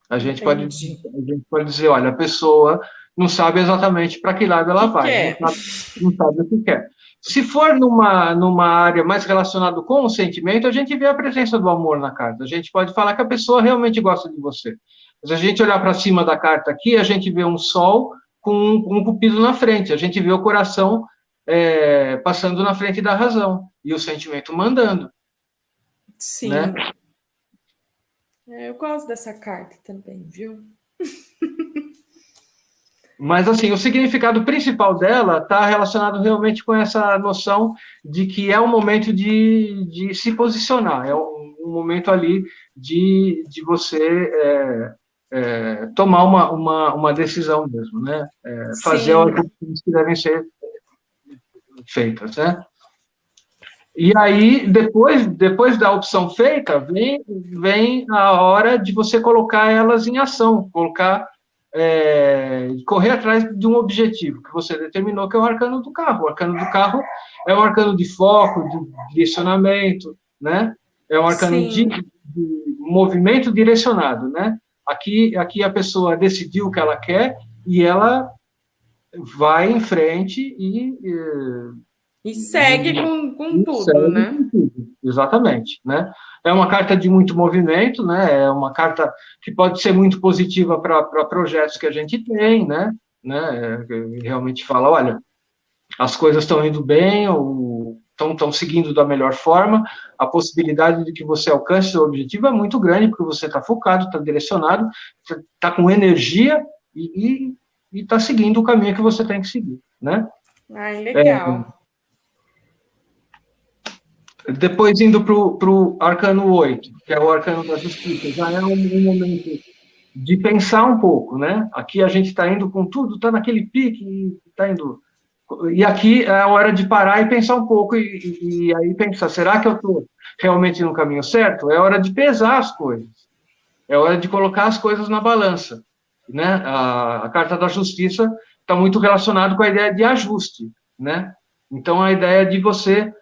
A gente pode dizer, olha, a pessoa não sabe exatamente para que lado ela vai, não sabe o que quer. Se for numa área mais relacionada com o sentimento, a gente vê a presença do amor na carta. A gente pode falar que a pessoa realmente gosta de você. Se a gente olhar para cima da carta aqui, a gente vê um sol com um cupido na frente. A gente vê o coração passando na frente da razão e o sentimento mandando. Sim. Né? Eu gosto dessa carta também, viu? Mas, assim, o significado principal dela está relacionado realmente com essa noção de que é um momento de se posicionar, é um momento ali de você tomar uma decisão mesmo, né? Fazer as coisas que devem ser feitas, né? E aí, depois da opção feita, vem a hora de você colocar elas em ação, colocar correr atrás de um objetivo que você determinou, que é o arcano do carro. O arcano do carro é um arcano de foco, de direcionamento, né? É um arcano Sim. de movimento direcionado, né? Aqui a pessoa decidiu o que ela quer e ela vai em frente E segue com tudo, segue né? com tudo. Exatamente, né? É uma carta de muito movimento, né? É uma carta que pode ser muito positiva para projetos que a gente tem, né? Realmente fala, olha, as coisas estão indo bem, ou estão seguindo da melhor forma, a possibilidade de que você alcance seu objetivo é muito grande, porque você está focado, está direcionado, está com energia e está seguindo o caminho que você tem que seguir, né? Ai, legal. Depois, indo para o arcano 8, que é o arcano da justiça, já é um momento de pensar um pouco, né? Aqui a gente está indo com tudo, está naquele pique, está indo. E aqui é a hora de parar e pensar um pouco, e aí pensar, será que eu estou realmente no caminho certo? É hora de pesar as coisas, é hora de colocar as coisas na balança, né? A carta da justiça está muito relacionada com a ideia de ajuste, né? Então, a ideia de você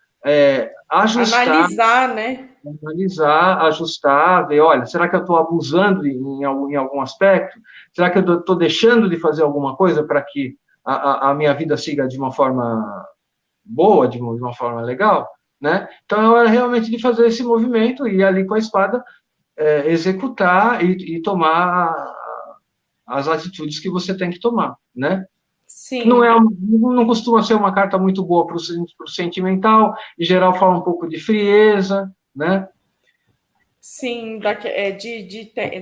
ajustar, Analisar, né? analisar, ajustar, ver, olha, será que eu estou abusando em algum aspecto? Será que eu estou deixando de fazer alguma coisa para que a minha vida siga de uma forma boa, de uma forma legal? Né? Então, é hora realmente de fazer esse movimento e ir ali com a espada executar e tomar as atitudes que você tem que tomar, né? Sim. Não costuma ser uma carta muito boa para o sentimental, em geral fala um pouco de frieza, né? Sim,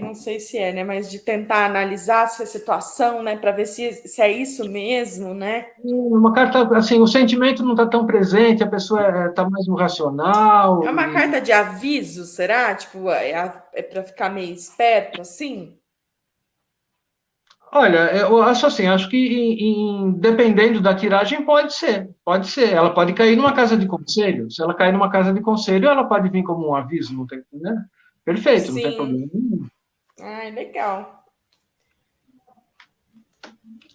não sei se é, né? Mas de tentar analisar essa situação, né? Para ver se é isso mesmo, né? Uma carta, assim, o sentimento não está tão presente, a pessoa está mais no racional. É uma carta de aviso, será? Tipo, é para ficar meio esperto, assim? Olha, eu acho assim, acho que dependendo da tiragem pode ser. Ela pode cair numa casa de conselho. Se ela cair numa casa de conselho, ela pode vir como um aviso, não tem, né? Perfeito, não tem Sim. problema nenhum. Ai, legal.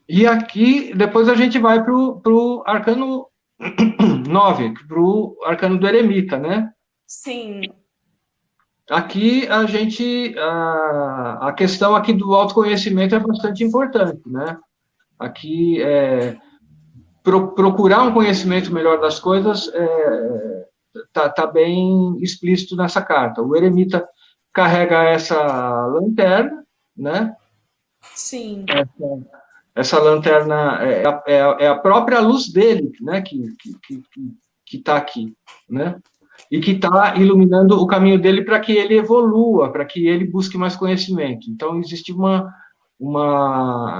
E aqui, depois a gente vai para o arcano 9, para o arcano do eremita, né? Sim, Aqui a questão aqui do autoconhecimento é bastante importante, né? Aqui procurar um conhecimento melhor das coisas tá bem explícito nessa carta. O eremita carrega essa lanterna, né? sim, Essa lanterna é a própria luz dele, né? Que está aqui, né? E que está iluminando o caminho dele para que ele evolua, para que ele busque mais conhecimento. Então, existe uma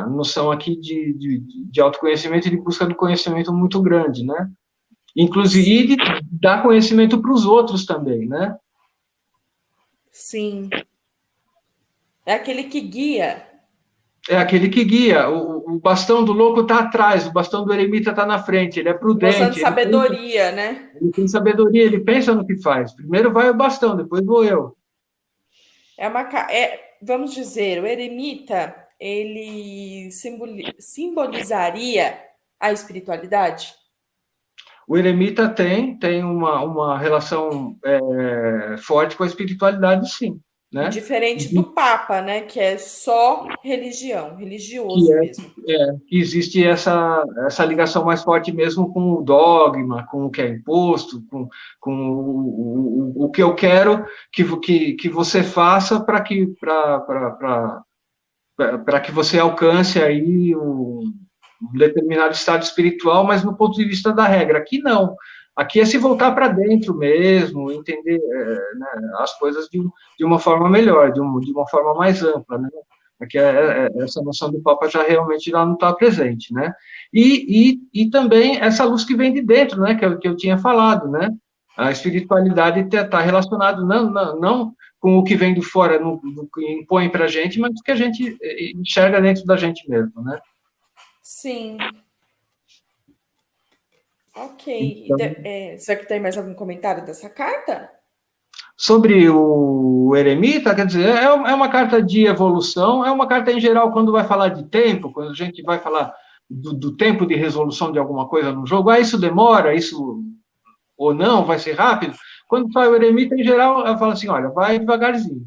noção aqui de autoconhecimento e de busca do conhecimento muito grande, né? Inclusive, de dar conhecimento para os outros também, né? sim. É aquele que guia, É aquele que guia. O bastão do louco está atrás, o bastão do eremita está na frente. Ele é mostrando prudente, sabedoria, né? ele tem sabedoria, ele pensa no que faz. Primeiro vai o bastão, depois vou eu. Vamos dizer, o eremita, ele simbolizaria a espiritualidade? O eremita tem uma relação forte com a espiritualidade, sim, né? Diferente do Papa, né? Que é só religião, Que religioso é, mesmo. que existe essa ligação mais forte mesmo com o dogma, com o que é imposto, com o que eu quero que você faça para que você alcance aí um determinado estado espiritual, mas no ponto de vista da regra. Aqui não. Aqui é se voltar para dentro mesmo, entender né, as coisas de uma forma melhor, de uma forma mais ampla, né? Aqui essa noção do Papa já realmente já não está presente, né? E também essa luz que vem de dentro, né? Que é o que eu tinha falado, né? A espiritualidade está relacionada não com o que vem de fora, no que impõe para a gente, mas o que a gente enxerga dentro da gente mesmo, né? Sim, ok. Então, Será que tem mais algum comentário dessa carta? Sobre o eremita, quer dizer, é uma carta de evolução, é uma carta em geral quando vai falar de tempo, quando a gente vai falar do tempo de resolução de alguma coisa no jogo, isso demora, isso ou não, vai ser rápido. Quando sai o eremita, em geral, ela fala assim, olha, vai devagarzinho.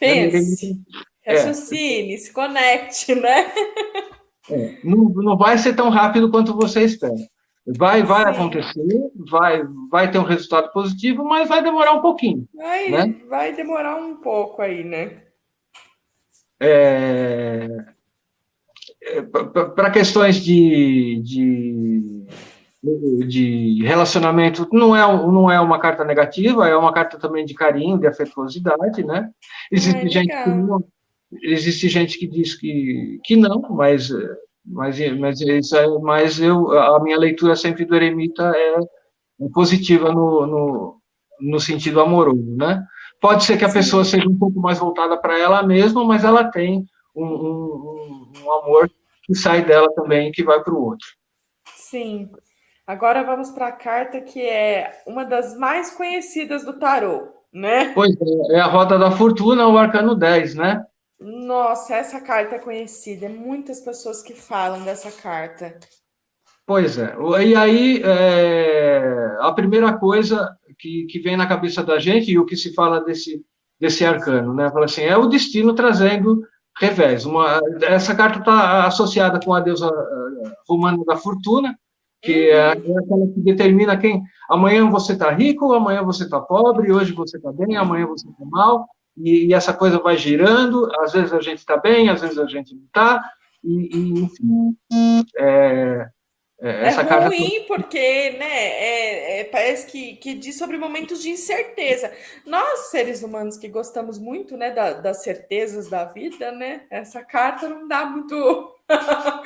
Né? O eremita, Pense, é, raciocine, se conecte, né? não vai ser tão rápido quanto você espera. Vai Sim, acontecer, vai ter um resultado positivo, mas vai demorar um pouquinho, né? vai demorar um pouco aí, né? É, para questões de relacionamento, não é uma carta negativa, é uma carta também de carinho, de afetuosidade, né? Ai, Existe gente que legal. não, existe gente que diz que não, mas isso é, mas a minha leitura sempre do eremita é positiva no sentido amoroso, né? Pode ser que a pessoa Sim, seja um pouco mais voltada para ela mesma, mas ela tem um amor que sai dela também, que vai para o outro. sim. Agora vamos para a carta que é uma das mais conhecidas do tarô, né? Pois é a Roda da Fortuna, o Arcano 10, né? Nossa, essa carta é conhecida. É muitas pessoas que falam dessa carta. Pois é. E aí, a primeira coisa que vem na cabeça da gente, e o que se fala desse arcano, né? Fala assim, é o destino trazendo revés. Essa carta está associada com a deusa romana da fortuna, que é Uhum. aquela que determina quem. Amanhã você está rico, amanhã você está pobre, hoje você está bem, amanhã você está mal, e essa coisa vai girando. Às vezes a gente está bem, às vezes a gente não está, enfim. É Essa carta ruim porque, né, parece que diz sobre momentos de incerteza. Nós, seres humanos que gostamos muito, né, das certezas da vida, né, essa carta não dá muito,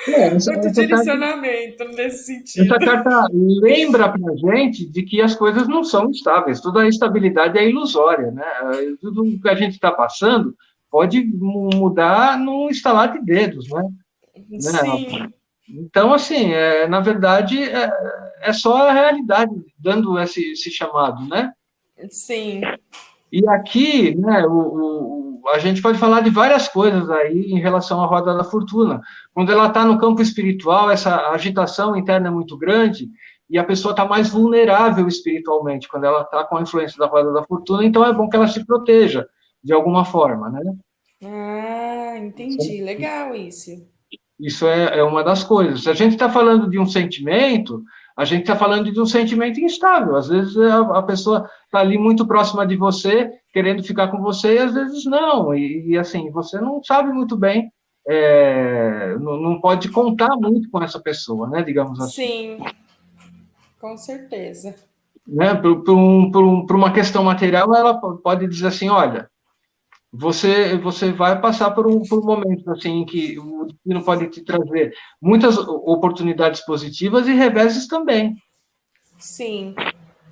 É, essa, muito essa carta, direcionamento nesse essa sentido. carta lembra para a gente de que as coisas não são estáveis, toda a estabilidade é ilusória, né? Tudo que a gente está passando pode mudar num estalar de dedos, né? Sim, Então, assim, na verdade, é só a realidade dando esse chamado, né? sim, E aqui, né, a gente pode falar de várias coisas aí em relação à roda da fortuna. Quando ela está no campo espiritual, essa agitação interna é muito grande e a pessoa está mais vulnerável espiritualmente quando ela está com a influência da roda da fortuna, então é bom que ela se proteja de alguma forma, né? ah, entendi, legal isso. Isso é uma das coisas. Se a gente está falando de um sentimento, a gente está falando de um sentimento instável. Às vezes a pessoa está ali muito próxima de você, querendo ficar com você, e às vezes não. Assim, você não sabe muito bem, não pode contar muito com essa pessoa, né? Digamos assim. Sim, com certeza. Né? Por uma questão material, ela pode dizer assim, olha, você vai passar por momentos assim em que o destino pode te trazer muitas oportunidades positivas e reveses também. Sim,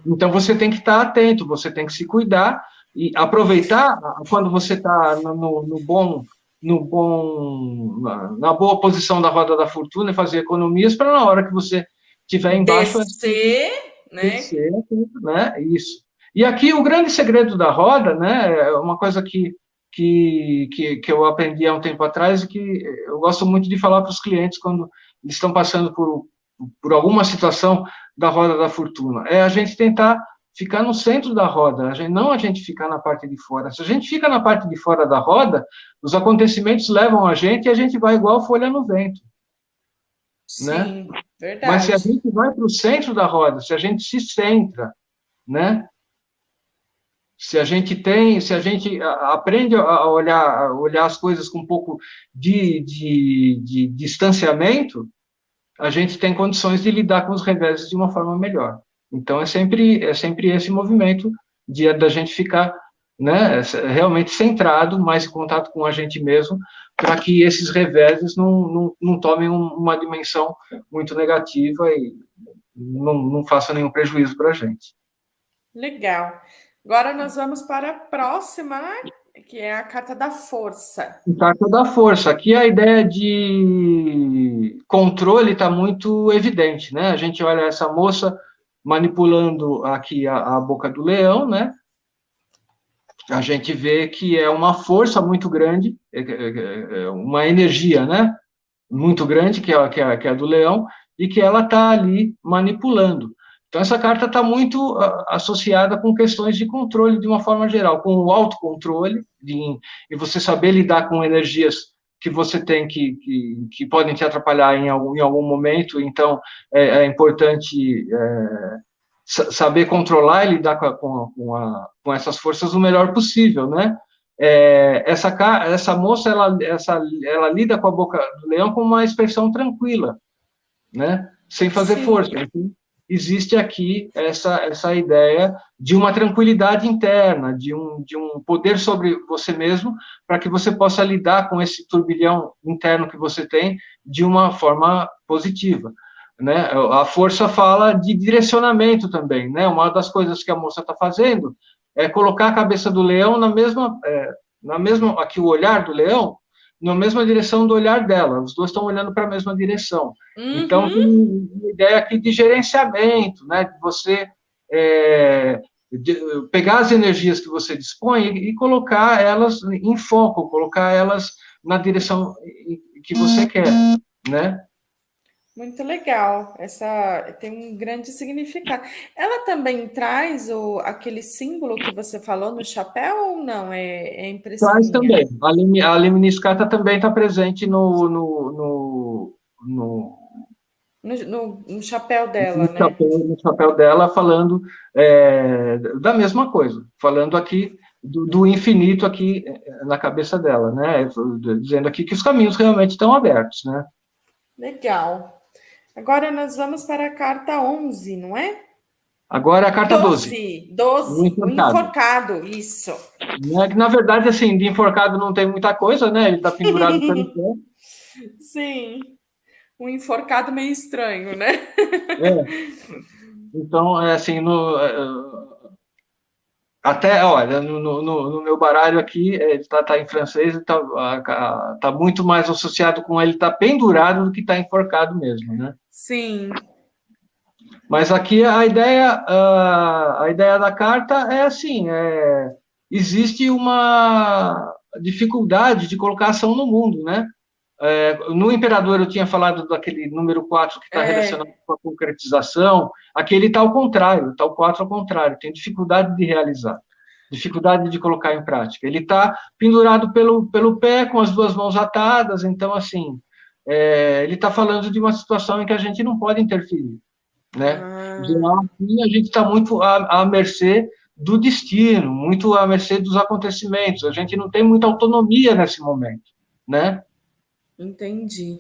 Então você tem que estar atento, você tem que se cuidar e aproveitar quando você está na boa posição da roda da fortuna e fazer economias para na hora que você estiver embaixo descer, né? descer, né? Isso. E aqui o grande segredo da roda, né? É uma coisa que eu aprendi há um tempo atrás e que eu gosto muito de falar para os clientes quando eles estão passando por alguma situação da roda da fortuna. É a gente tentar ficar no centro da roda, não a gente ficar na parte de fora. Se a gente fica na parte de fora da roda, os acontecimentos levam a gente e a gente vai igual folha no vento, né? Sim, Mas se a verdade. gente vai para o centro da roda, se a gente se centra, né? Se a gente aprende a olhar as coisas com um pouco de distanciamento, a gente tem condições de lidar com os reveses de uma forma melhor. Então, é sempre esse movimento da gente ficar, né, realmente centrado, mais em contato com a gente mesmo, para que esses reveses não tomem uma dimensão muito negativa e não façam nenhum prejuízo para a gente. Legal. Agora nós vamos para a próxima, que é a carta da força. Carta da força. Aqui a ideia de controle está muito evidente, né? A gente olha essa moça manipulando aqui a boca do leão, né? a gente vê que é uma força muito grande, uma energia, né? Muito grande, que é a do leão, e que ela está ali manipulando. Então, essa carta está muito associada com questões de controle, de uma forma geral, com o autocontrole, e você saber lidar com energias que você tem que podem te atrapalhar em algum momento. Então, é importante saber controlar e lidar com essas forças o melhor possível, né? Essa moça, ela lida com a boca do leão com uma expressão tranquila, né? Sem fazer Sim. força. Então, existe aqui essa ideia de uma tranquilidade interna, de um poder sobre você mesmo, para que você possa lidar com esse turbilhão interno que você tem de uma forma positiva. Né? A força fala de direcionamento também, né? Uma das coisas que a moça está fazendo é colocar a cabeça do leão na mesma, aqui o olhar do leão, na mesma direção do olhar dela. Os dois estão olhando para a mesma direção. Então, tem Uhum. uma ideia aqui de gerenciamento, né? De você pegar as energias que você dispõe e colocar elas em foco, colocar elas na direção que você quer, né? Muito legal. Essa tem um grande significado. Ela também traz aquele símbolo que você falou no chapéu ou não? É impressão Traz minha? também. A lemniscata também está presente no, No chapéu dela, né? no chapéu dela, falando da mesma coisa, falando aqui do infinito aqui na cabeça dela, né? Dizendo aqui que os caminhos realmente estão abertos, né? Legal. Agora nós vamos para a carta 11, não é? Agora a carta 12, 12, o 12, o enforcado. enforcado, isso. Né? Que, na verdade, assim, de enforcado não tem muita coisa, né? Ele está pendurado pelo pé. Sim, um enforcado meio estranho, né? É. Então, assim, até, olha, no meu baralho aqui, ele tá em francês, tá muito mais associado com ele tá pendurado do que tá enforcado mesmo, né? Sim, Mas aqui a ideia da carta é assim, existe uma dificuldade de colocação no mundo, né? No Imperador eu tinha falado daquele número 4 que está relacionado é, com a concretização, aqui ele está ao contrário, está o 4 ao contrário, tem dificuldade de realizar, dificuldade de colocar em prática. Ele está pendurado pelo pé, com as duas mãos atadas, então, assim, ele está falando de uma situação em que a gente não pode interferir, né? Já ah, aqui a gente está muito à mercê do destino, muito à mercê dos acontecimentos, a gente não tem muita autonomia nesse momento, né? entendi.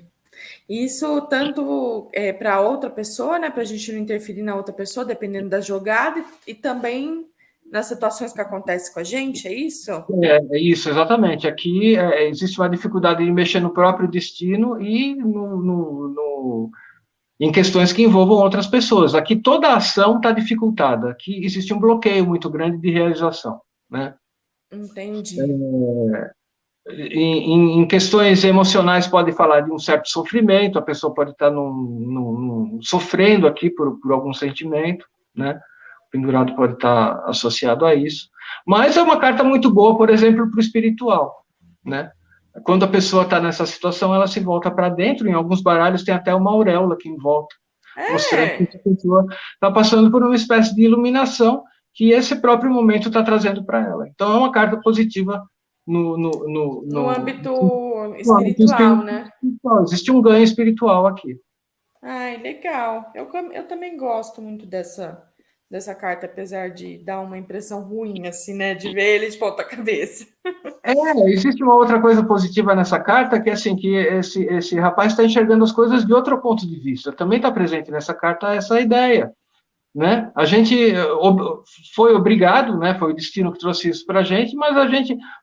Isso tanto para outra pessoa, né? Para a gente não interferir na outra pessoa, dependendo da jogada, e também nas situações que acontecem com a gente, é isso? É isso, exatamente. Aqui existe uma dificuldade de mexer no próprio destino e em questões que envolvam outras pessoas. Aqui toda a ação está dificultada. Aqui existe um bloqueio muito grande de realização, né? Entendi. Em questões emocionais pode falar de um certo sofrimento, a pessoa pode estar sofrendo aqui por algum sentimento, né? O pendurado pode estar associado a isso. Mas é uma carta muito boa, por exemplo, para o espiritual, né? Quando a pessoa está nessa situação, ela se volta para dentro. Em alguns baralhos tem até uma auréola aqui em volta, mostrando que É, essa pessoa está passando por uma espécie de iluminação que esse próprio momento está trazendo para ela. Então, é uma carta positiva no, no, no, no no, âmbito no âmbito espiritual, né? espiritual. Existe um ganho espiritual aqui. Ai, legal. Eu também gosto muito dessa carta, apesar de dar uma impressão ruim, assim, né? De ver ele de ponta cabeça. Existe uma outra coisa positiva nessa carta, que é assim, que esse rapaz está enxergando as coisas de outro ponto de vista. Também está presente nessa carta essa ideia, né? A gente foi obrigado, né? Foi o destino que trouxe isso para a gente,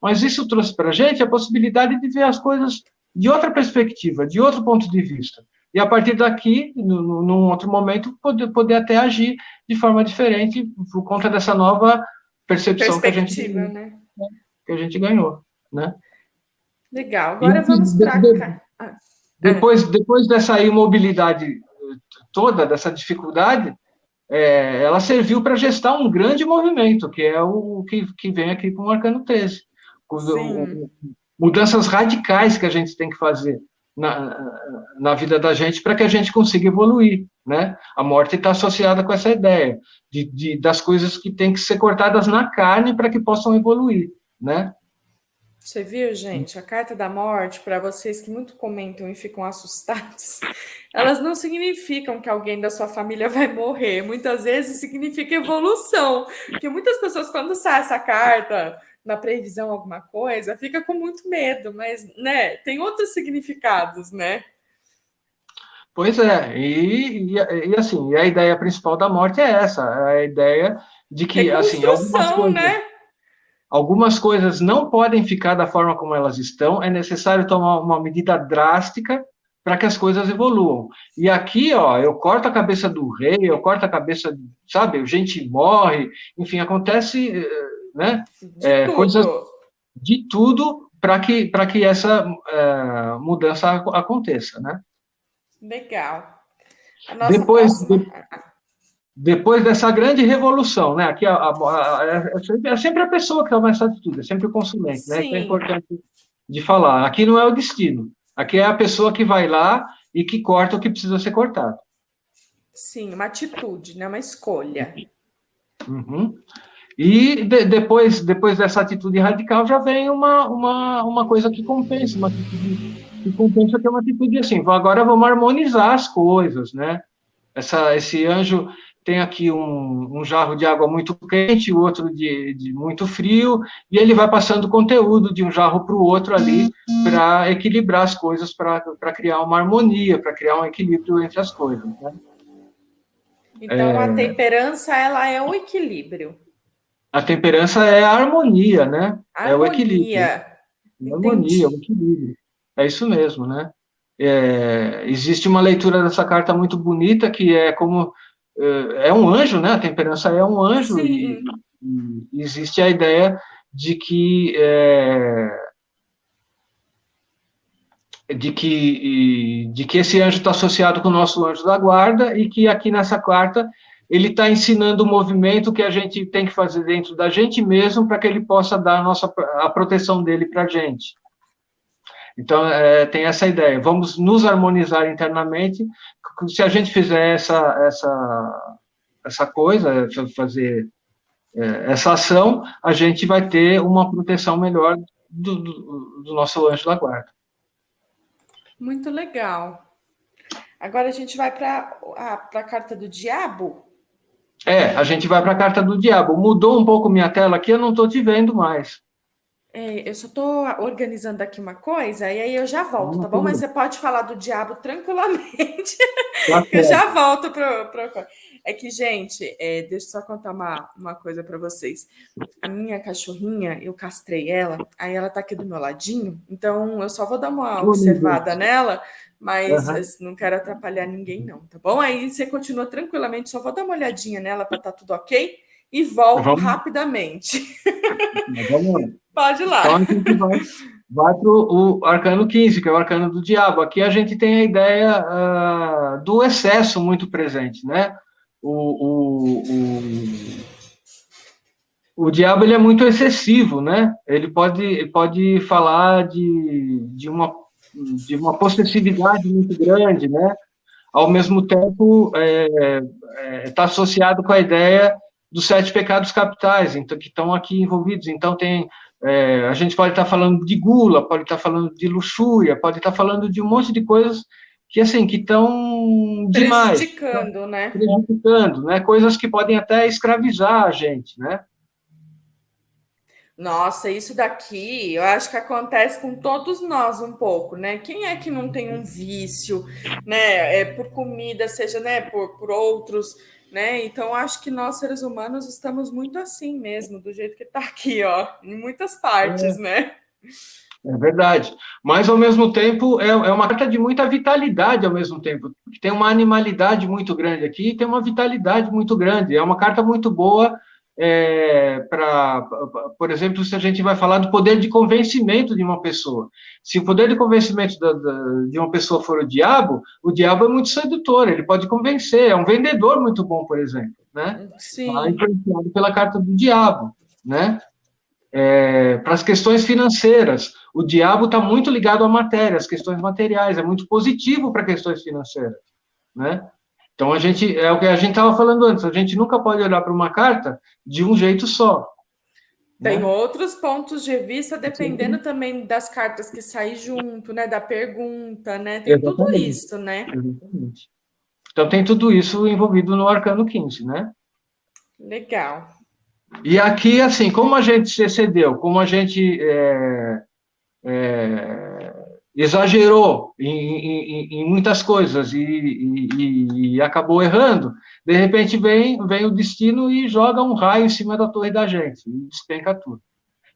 mas isso trouxe para a gente a possibilidade de ver as coisas de outra perspectiva, de outro ponto de vista. E a partir daqui, num outro momento, poder até agir de forma diferente por conta dessa nova percepção Perspectiva, né? que a gente ganhou, né? Legal. E Agora vamos para cá. depois dessa imobilidade toda, dessa dificuldade, ela serviu para gestar um grande movimento, que é o que vem aqui com o Arcano 13. Sim. Mudanças radicais que a gente tem que fazer na vida da gente para que a gente consiga evoluir, né? A morte está associada com essa ideia das coisas que têm que ser cortadas na carne para que possam evoluir, né? Você viu, gente? A carta da morte, para vocês que muito comentam e ficam assustados, elas não significam que alguém da sua família vai morrer. Muitas vezes significa evolução. Porque muitas pessoas, quando sai essa carta na previsão alguma coisa, fica com muito medo, mas, né, tem outros significados, né? Pois é, assim, a ideia principal da morte é essa, a ideia de que, assim, Reconstrução, né? algumas coisas não podem ficar da forma como elas estão, é necessário tomar uma medida drástica para que as coisas evoluam. E aqui, ó, eu corto a cabeça do rei, eu corto a cabeça, sabe, gente morre, enfim, acontece, né, De coisas tudo. de tudo para que essa mudança aconteça, né? Legal. A nossa Depois, próxima. depois dessa grande revolução, né? Aqui é sempre a pessoa que toma essa atitude, é sempre o consuminte, né? Isso é Sim, importante de falar. Aqui não é o destino, aqui é a pessoa que vai lá e que corta o que precisa ser cortado. sim, uma atitude, né? Uma escolha. Uhum. E depois dessa atitude radical já vem uma coisa que compensa, uma atitude que compensa, que é uma atitude assim, agora vamos harmonizar as coisas, né? Esse anjo tem aqui um jarro de água muito quente, o outro de muito frio, e ele vai passando conteúdo de um jarro para o outro ali, para equilibrar as coisas, para criar uma harmonia, para criar um equilíbrio entre as coisas. Né? Então, a temperança, ela é o equilíbrio. A temperança é a harmonia, né? É o equilíbrio. Harmonia. É a harmonia, é o Entendi. equilíbrio. É isso mesmo, né? Existe uma leitura dessa carta muito bonita, que é como é um anjo, né? A temperança é um anjo Sim. e existe a ideia de que esse anjo está associado com o nosso anjo da guarda e que aqui nessa carta ele está ensinando o movimento que a gente tem que fazer dentro da gente mesmo para que ele possa dar a proteção dele para a gente. Então, tem essa ideia. Vamos nos harmonizar internamente. Se a gente fizer essa coisa, fazer essa ação, a gente vai ter uma proteção melhor do nosso anjo da guarda. Muito legal. Agora a gente vai para a carta do diabo. A gente vai para a carta do diabo. Mudou um pouco minha tela aqui, eu não estou te vendo mais. Eu só estou organizando aqui uma coisa e aí eu já volto, tá bom? Mas você pode falar do diabo tranquilamente. Tá Eu certo. já volto para. É que, gente, deixa eu só contar uma coisa para vocês. A minha cachorrinha, eu castrei ela, aí ela tá aqui do meu ladinho, então eu só vou dar uma observada nela, mas não quero atrapalhar ninguém, não, tá bom? Aí você continua tranquilamente, só vou dar uma olhadinha nela para tá tudo ok e volto rapidamente. Vamos lá. Pode ir lá. Então a gente vai para o arcano 15, que é o arcano do diabo. Aqui a gente tem a ideia do excesso muito presente, né? O diabo ele é muito excessivo, né? Ele pode falar de uma possessividade muito grande, né? Ao mesmo tempo, está associado com a ideia dos 7 pecados capitais, então, que estão aqui envolvidos. Então, a gente pode estar falando de gula, pode estar falando de luxúria, pode estar falando de um monte de coisas que, assim, que estão demais. Prejudicando, né? Prejudicando, né? Coisas que podem até escravizar a gente, né? Nossa, isso daqui eu acho que acontece com todos nós um pouco, né? Quem é que não tem um vício, né? Por comida, seja, né, por outros, né? Então acho que nós seres humanos estamos muito assim mesmo, do jeito que tá aqui, ó, em muitas partes, né? É verdade. Mas, ao mesmo tempo, é uma carta de muita vitalidade, ao mesmo tempo. Tem uma animalidade muito grande aqui e tem uma vitalidade muito grande. É uma carta muito boa por exemplo, se a gente vai falar do poder de convencimento de uma pessoa. Se o poder de convencimento de uma pessoa for o diabo é muito sedutor, ele pode convencer, é um vendedor muito bom, por exemplo, né? Sim. Influenciado pela carta do diabo, né? Para as questões financeiras, o diabo está muito ligado à matéria, às questões materiais, é muito positivo para questões financeiras, né? Então, é o que a gente estava falando antes, a gente nunca pode olhar para uma carta de um jeito só. Tem Né? outros pontos de vista, dependendo também das cartas que saem junto, né? Da pergunta, né? Tem tudo Exatamente. isso, né? Exatamente. Então, tem tudo isso envolvido no Arcano 15, né? Legal. E aqui, assim, como a gente se excedeu, como a gente exagerou em muitas coisas e acabou errando, de repente vem o destino e joga um raio em cima da torre da gente, e despenca tudo.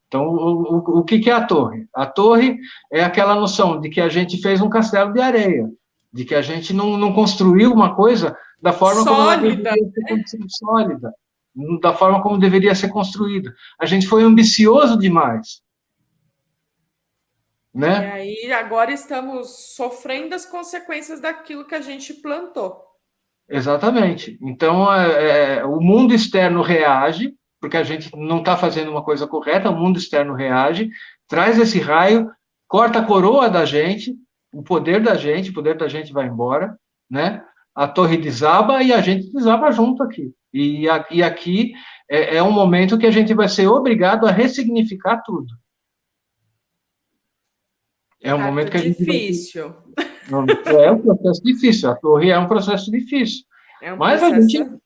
Então, o que é a torre? A torre é aquela noção de que a gente fez um castelo de areia, de que a gente não construiu uma coisa da forma como ela Sólida. deveria ser construída, sólida, da forma como deveria ser construída. A gente foi ambicioso demais. E Né? aí, agora estamos sofrendo as consequências daquilo que a gente plantou. Exatamente. Então, o mundo externo reage, porque a gente não está fazendo uma coisa correta, o mundo externo reage, traz esse raio, corta a coroa da gente, o poder da gente vai embora, né? A torre desaba e a gente desaba junto aqui. E aqui é um momento que a gente vai ser obrigado a ressignificar tudo. É um Carta momento que a gente vai. difícil. É um processo difícil, a torre é um processo difícil. É um Mas processo.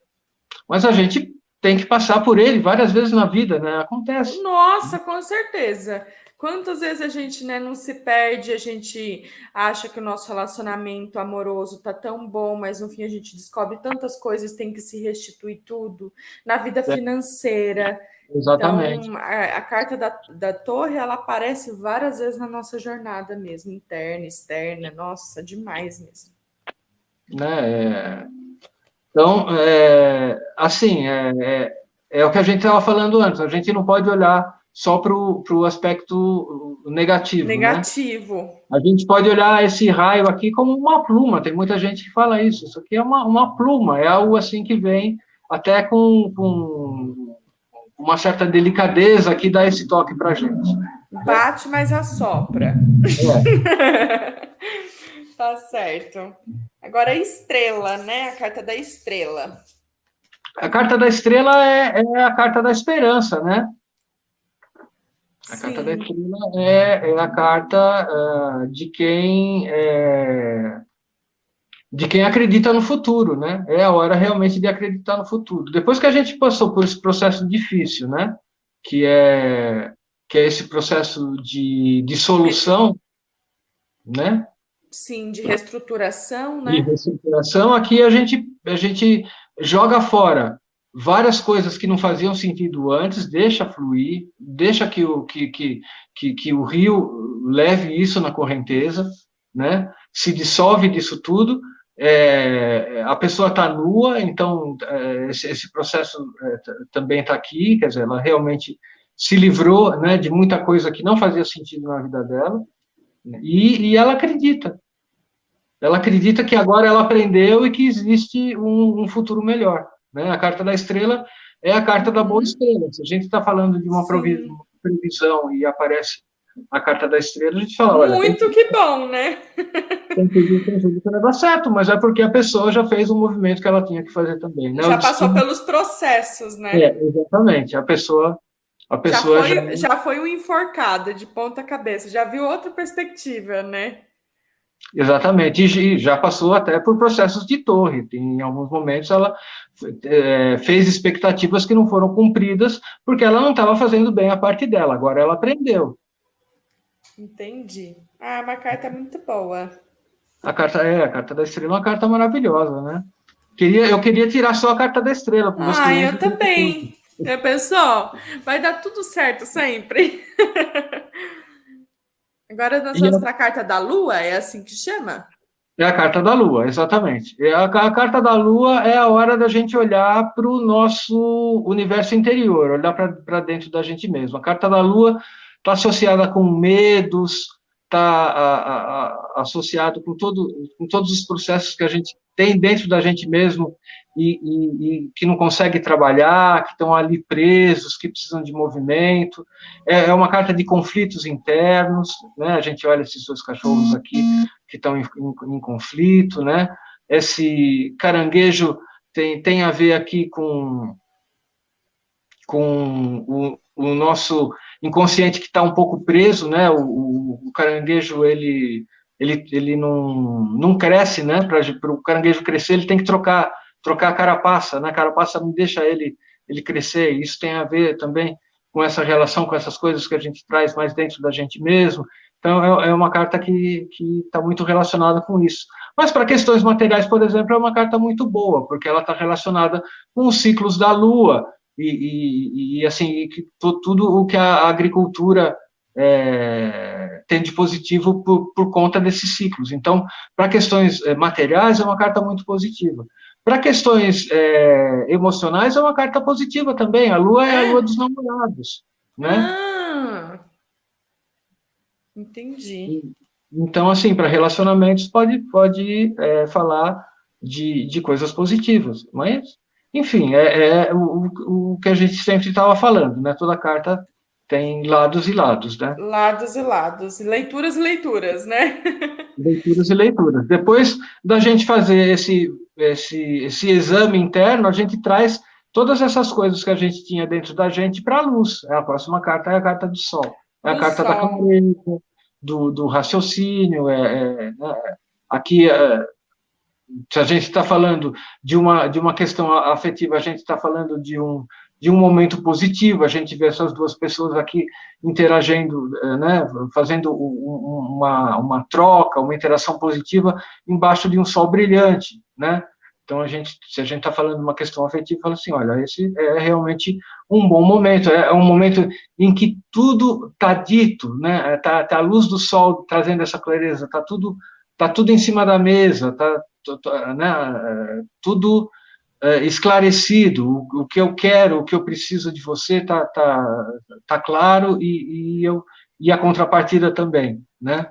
mas a gente tem que passar por ele várias vezes na vida, né? Acontece. Nossa, com certeza. Quantas vezes a gente, né, não se perde, a gente acha que o nosso relacionamento amoroso tá tão bom, mas no fim a gente descobre tantas coisas, tem que se restituir tudo na vida É, financeira. exatamente. Então, a carta da torre, ela aparece várias vezes na nossa jornada mesmo, interna, externa. Nossa, demais mesmo. Né? Então, assim, é o que a gente estava falando antes, a gente não pode olhar só para o aspecto negativo, né? Negativo. A gente pode olhar esse raio aqui como uma pluma, tem muita gente que fala isso aqui é uma pluma, é algo assim que vem até com uma certa delicadeza que dá esse toque para a gente. Bate, mas assopra. É. Tá certo. Agora a estrela, né? A carta da estrela. A carta da estrela é a carta da esperança, né? A carta da Sim, estrela é a carta de quem acredita no futuro, né? É a hora realmente de acreditar no futuro. Depois que a gente passou por esse processo difícil, né? Que é, que é esse processo de dissolução, né? sim, de reestruturação, De né? reestruturação, aqui a gente joga fora várias coisas que não faziam sentido antes, deixa fluir, deixa que o rio leve isso na correnteza, né? Se dissolve disso tudo, a pessoa está nua, então esse processo também está aqui, quer dizer, ela realmente se livrou, né, de muita coisa que não fazia sentido na vida dela, e ela acredita. Ela acredita que agora ela aprendeu e que existe um futuro melhor. Né? A carta da estrela é a carta da boa estrela. Se a gente está falando de uma Sim. previsão e aparece a carta da estrela, a gente fala, olha, Muito que bom, né? tem tudo que vai dar certo, mas é porque a pessoa já fez um movimento que ela tinha que fazer também. Né? O Já passou destino, pelos processos, né? exatamente. A pessoa já. Já foi um enforcado de ponta cabeça, já viu outra perspectiva, né? Exatamente, e já passou até por processos de torre. Em alguns momentos ela fez expectativas que não foram cumpridas porque ela não estava fazendo bem a parte dela. Agora ela aprendeu. Entendi. Ah, uma carta muito boa. A carta da estrela é uma carta maravilhosa, né? Eu queria tirar só a carta da estrela para meus Ah, clientes. eu também. Eu pessoal, vai dar tudo certo sempre. Agora nós E vamos para a carta da Lua, é assim que chama? É a carta da Lua, exatamente. A carta da Lua é a hora da gente olhar para o nosso universo interior, olhar para dentro da gente mesmo. A carta da Lua está associada com medos, está associado com todos os processos que a gente tem dentro da gente mesmo e que não consegue trabalhar, que estão ali presos, que precisam de movimento. É uma carta de conflitos internos, né? A gente olha esses dois cachorros aqui que estão em conflito, né? Esse caranguejo tem a ver aqui com o nosso inconsciente que está um pouco preso, né? O caranguejo, ele não cresce, né? Para o caranguejo crescer, ele tem que trocar a carapaça, né? A carapaça não deixa ele crescer. Isso tem a ver também com essa relação, com essas coisas que a gente traz mais dentro da gente mesmo. Então, é uma carta que está muito relacionada com isso. Mas, para questões materiais, por exemplo, é uma carta muito boa, porque ela está relacionada com os ciclos da Lua, assim, tudo o que a agricultura tem de positivo por conta desses ciclos. Então, para questões materiais, é uma carta muito positiva. Para questões emocionais, é uma carta positiva também. A Lua é a Lua dos namorados, né? Ah, entendi. Então, assim, para relacionamentos pode falar de coisas positivas, mas, enfim, é o que a gente sempre estava falando, né? Toda carta tem lados e lados, né? Lados e lados, leituras e leituras, né? Leituras e leituras. Depois da gente fazer esse exame interno, a gente traz todas essas coisas que a gente tinha dentro da gente para a luz. A próxima carta é a carta do Sol, é a Do carta da sol. clareza, do raciocínio. Né? Aqui, se a gente está falando de uma questão afetiva, a gente está falando de um momento positivo, a gente vê essas duas pessoas aqui interagindo, né, fazendo uma troca, uma interação positiva embaixo de um sol brilhante, né? Então, se a gente está falando de uma questão afetiva, fala assim, olha, esse é realmente um bom momento, é um momento em que tudo está dito, né? Tá a luz do sol trazendo essa clareza, tá tudo em cima da mesa, né, tudo esclarecido, o que eu quero, o que eu preciso de você tá claro e a contrapartida também, né?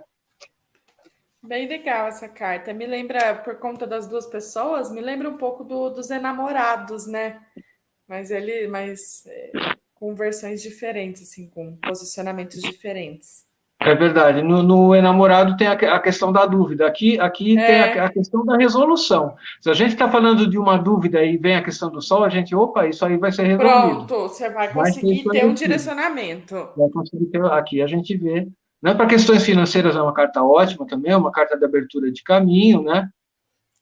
Bem legal essa carta. Me lembra, por conta das duas pessoas, me lembra um pouco dos enamorados, né? Mas com versões diferentes, assim, com posicionamentos diferentes. É verdade. No enamorado tem a questão da dúvida. Aqui tem a É, questão da resolução. Se a gente está falando de uma dúvida e vem a questão do sol, a gente, opa, isso aí vai ser resolvido. pronto, você vai Vai ser conseguir ter um esclarecido. direcionamento. Vai conseguir ter, aqui a gente vê. Né, para questões financeiras é uma carta ótima também, é uma carta de abertura de caminho, né?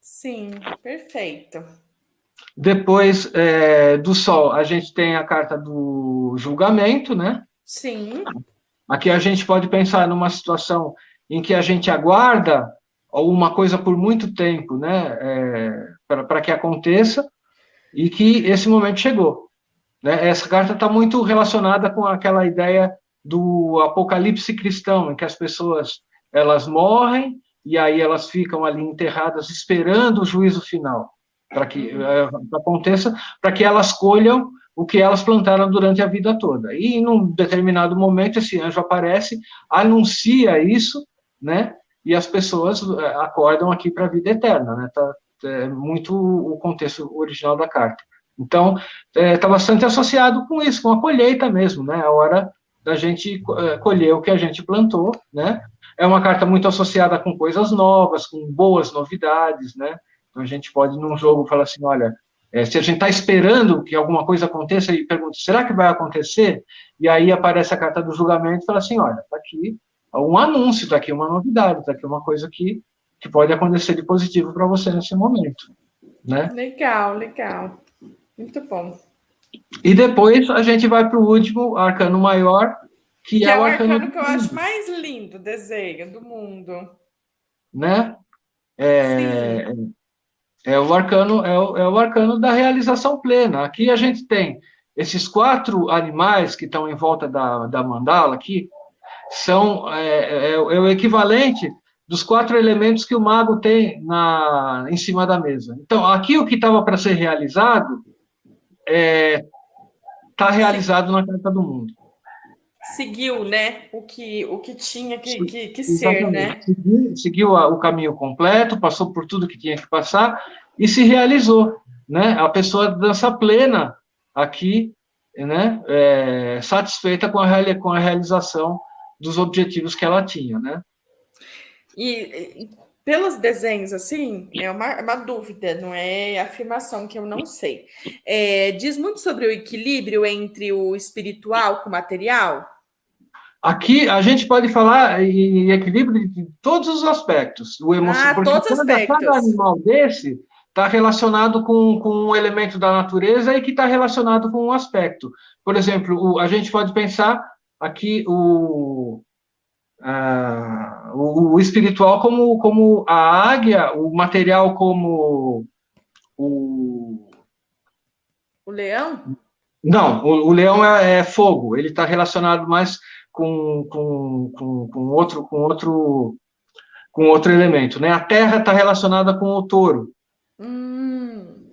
Sim, perfeito. Depois do Sol, a gente tem a carta do julgamento, né? Sim, Aqui a gente pode pensar numa situação em que a gente aguarda alguma coisa por muito tempo, né? Para que aconteça e que esse momento chegou. Né? Essa carta está muito relacionada com aquela ideia do apocalipse cristão, em que as pessoas elas morrem e aí elas ficam ali enterradas esperando o juízo final para que aconteça, para que elas colham o que elas plantaram durante a vida toda. E em um determinado momento esse anjo aparece, anuncia isso, né? E as pessoas acordam aqui para a vida eterna, né? Muito o contexto original da carta. Então, está bastante associado com isso, com a colheita mesmo, né? A hora da gente colher o que a gente plantou, né? É uma carta muito associada com coisas novas, com boas novidades, né? Então, a gente pode, num jogo, falar assim, olha, se a gente está esperando que alguma coisa aconteça e pergunta, será que vai acontecer? E aí aparece a carta do julgamento e fala assim, olha, está aqui um anúncio, está aqui uma novidade, está aqui uma coisa que pode acontecer de positivo para você nesse momento, né? legal, legal. Muito bom. E depois a gente vai para o último arcano maior, que Que é é o o arcano arcano do que eu acho mundo, mais lindo, desenho do mundo. né? Sim, É, é o arcano da realização plena. Aqui a gente tem esses 4 animais que estão em volta da mandala aqui, são o equivalente dos 4 elementos que o mago tem em cima da mesa. Então, aqui o que estava para ser realizado está realizado na Carta do Mundo. Seguiu, né? O que tinha que ser, Exatamente. né? Seguiu o caminho completo, passou por tudo que tinha que passar e se realizou, né? A pessoa dança plena aqui, né? Satisfeita com a realização dos objetivos que ela tinha, né? E pelos desenhos, assim, é uma dúvida, não é afirmação que eu não sei. Diz muito sobre o equilíbrio entre o espiritual com o material? Aqui a gente pode falar em equilíbrio de todos os aspectos, Ah, porque todos os cada aspectos. animal desse está relacionado com um elemento da natureza e que está relacionado com um aspecto. Por exemplo, a gente pode pensar aqui o espiritual como a águia, o material como o. O leão? Não, o leão é fogo, ele está relacionado mais com outro elemento, né? A terra está relacionada com o touro, Hum,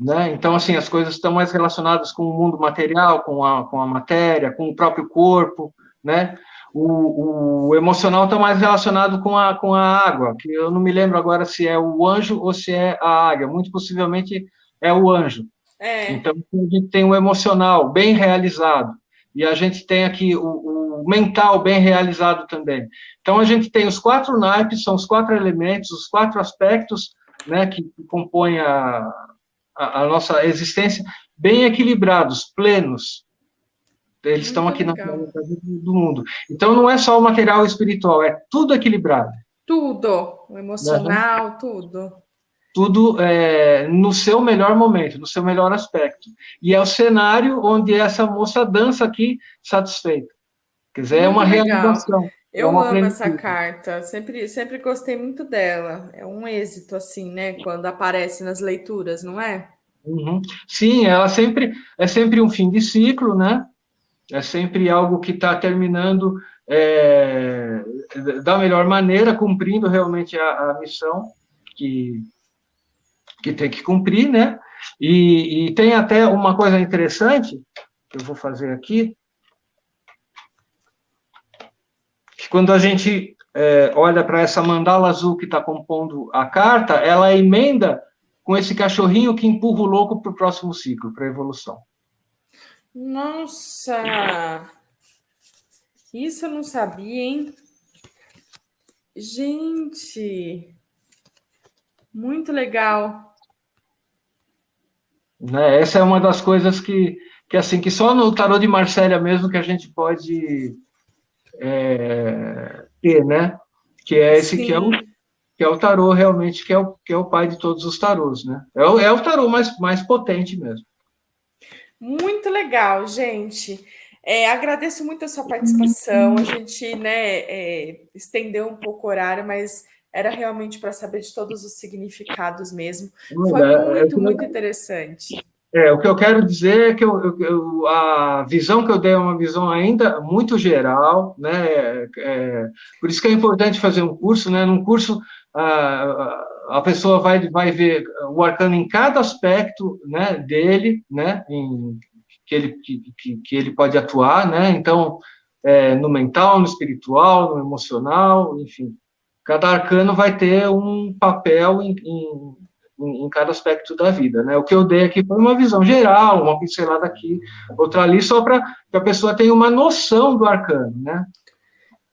né? Então, assim, as coisas estão mais relacionadas com o mundo material, com a matéria, com o próprio corpo, né? O emocional está mais relacionado com a água, que eu não me lembro agora se é o anjo ou se é a águia, muito possivelmente é o anjo. é. Então, a gente tem o emocional bem realizado, e a gente tem aqui o mental bem realizado também. Então, a gente tem os 4 naipes, são os 4 elementos, os 4 aspectos, né, que compõem a nossa existência, bem equilibrados, plenos. Eles estão Muito aqui legal. na casa do mundo. Então, não é só o material espiritual, é tudo equilibrado. Tudo, o Né? emocional, tudo. Tudo no seu melhor momento, no seu melhor aspecto. E é o cenário onde essa moça dança aqui satisfeita. Quer dizer, é Muito uma legal. realização, é Eu uma amo essa plenitude. carta. Sempre gostei muito dela. É um êxito, assim, né? Quando aparece nas leituras, não é? Uhum. Sim, ela é sempre um fim de ciclo, né? É sempre algo que está terminando é, da melhor maneira, cumprindo realmente a missão que, que tem que cumprir, né? E tem até uma coisa interessante que eu vou fazer aqui, que quando a gente olha para essa mandala azul que está compondo a carta, ela emenda com esse cachorrinho que empurra o louco para o próximo ciclo, para a evolução. Nossa, isso eu não sabia, hein? Gente, muito legal. Né? Essa é uma das coisas assim, que só no tarô de Marsella mesmo que a gente pode ter, né? Que é esse Sim, que é o tarô realmente, que é o pai de todos os tarôs, né? É o tarô mais potente mesmo. muito legal, gente. Agradeço muito a sua participação. A gente, né, estendeu um pouco o horário, mas era realmente para saber de todos os significados mesmo. Foi muito interessante. O que eu quero dizer é que a visão que eu dei é uma visão ainda muito geral, né? Por isso que é importante fazer um curso, né? Num curso, a pessoa vai ver o arcano em cada aspecto, né, dele, né? Que ele pode atuar, né? Então, no mental, no espiritual, no emocional, enfim. Cada arcano vai ter um papel em cada aspecto da vida, né? O que eu dei aqui foi uma visão geral, uma pincelada aqui, outra ali, só para que a pessoa tenha uma noção do arcano, né?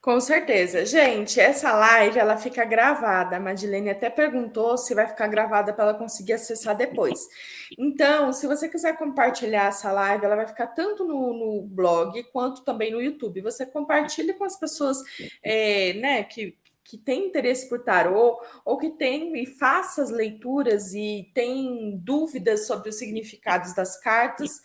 Com certeza. Gente, essa live ela fica gravada. A Madilene até perguntou se vai ficar gravada para ela conseguir acessar depois. Então, se você quiser compartilhar essa live, ela vai ficar tanto no blog quanto também no YouTube. Você compartilha com as pessoas, né, que tem interesse por tarô ou que tem e faça as leituras e tem dúvidas sobre os significados das cartas.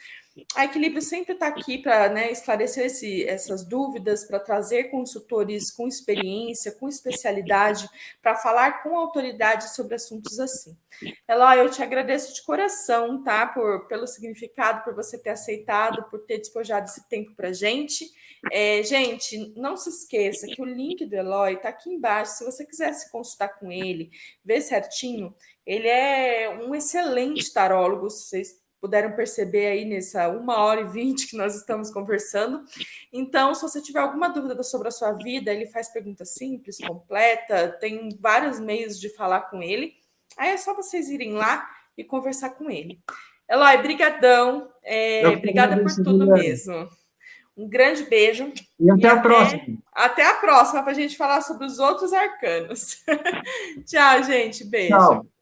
A Equilíbrio sempre está aqui para, né, esclarecer essas dúvidas, para trazer consultores com experiência, com especialidade, para falar com autoridade sobre assuntos assim. Eloy, eu te agradeço de coração, tá? Pelo significado, por você ter aceitado, por ter despojado esse tempo para gente. Gente, não se esqueça que o link do Eloy está aqui embaixo. Se você quiser se consultar com ele, ver certinho, ele é um excelente tarólogo. Vocês puderam perceber aí nessa 1h20 que nós estamos conversando. Então, se você tiver alguma dúvida sobre a sua vida, ele faz pergunta simples, completa, tem vários meios de falar com ele. Aí é só vocês irem lá e conversar com ele. Eloy, brigadão. Eu que Obrigada por agradeço, tudo Juliane. mesmo. Um grande beijo E e até a próxima. até a próxima para a gente falar sobre os outros arcanos. Tchau, gente. Beijo. Tchau.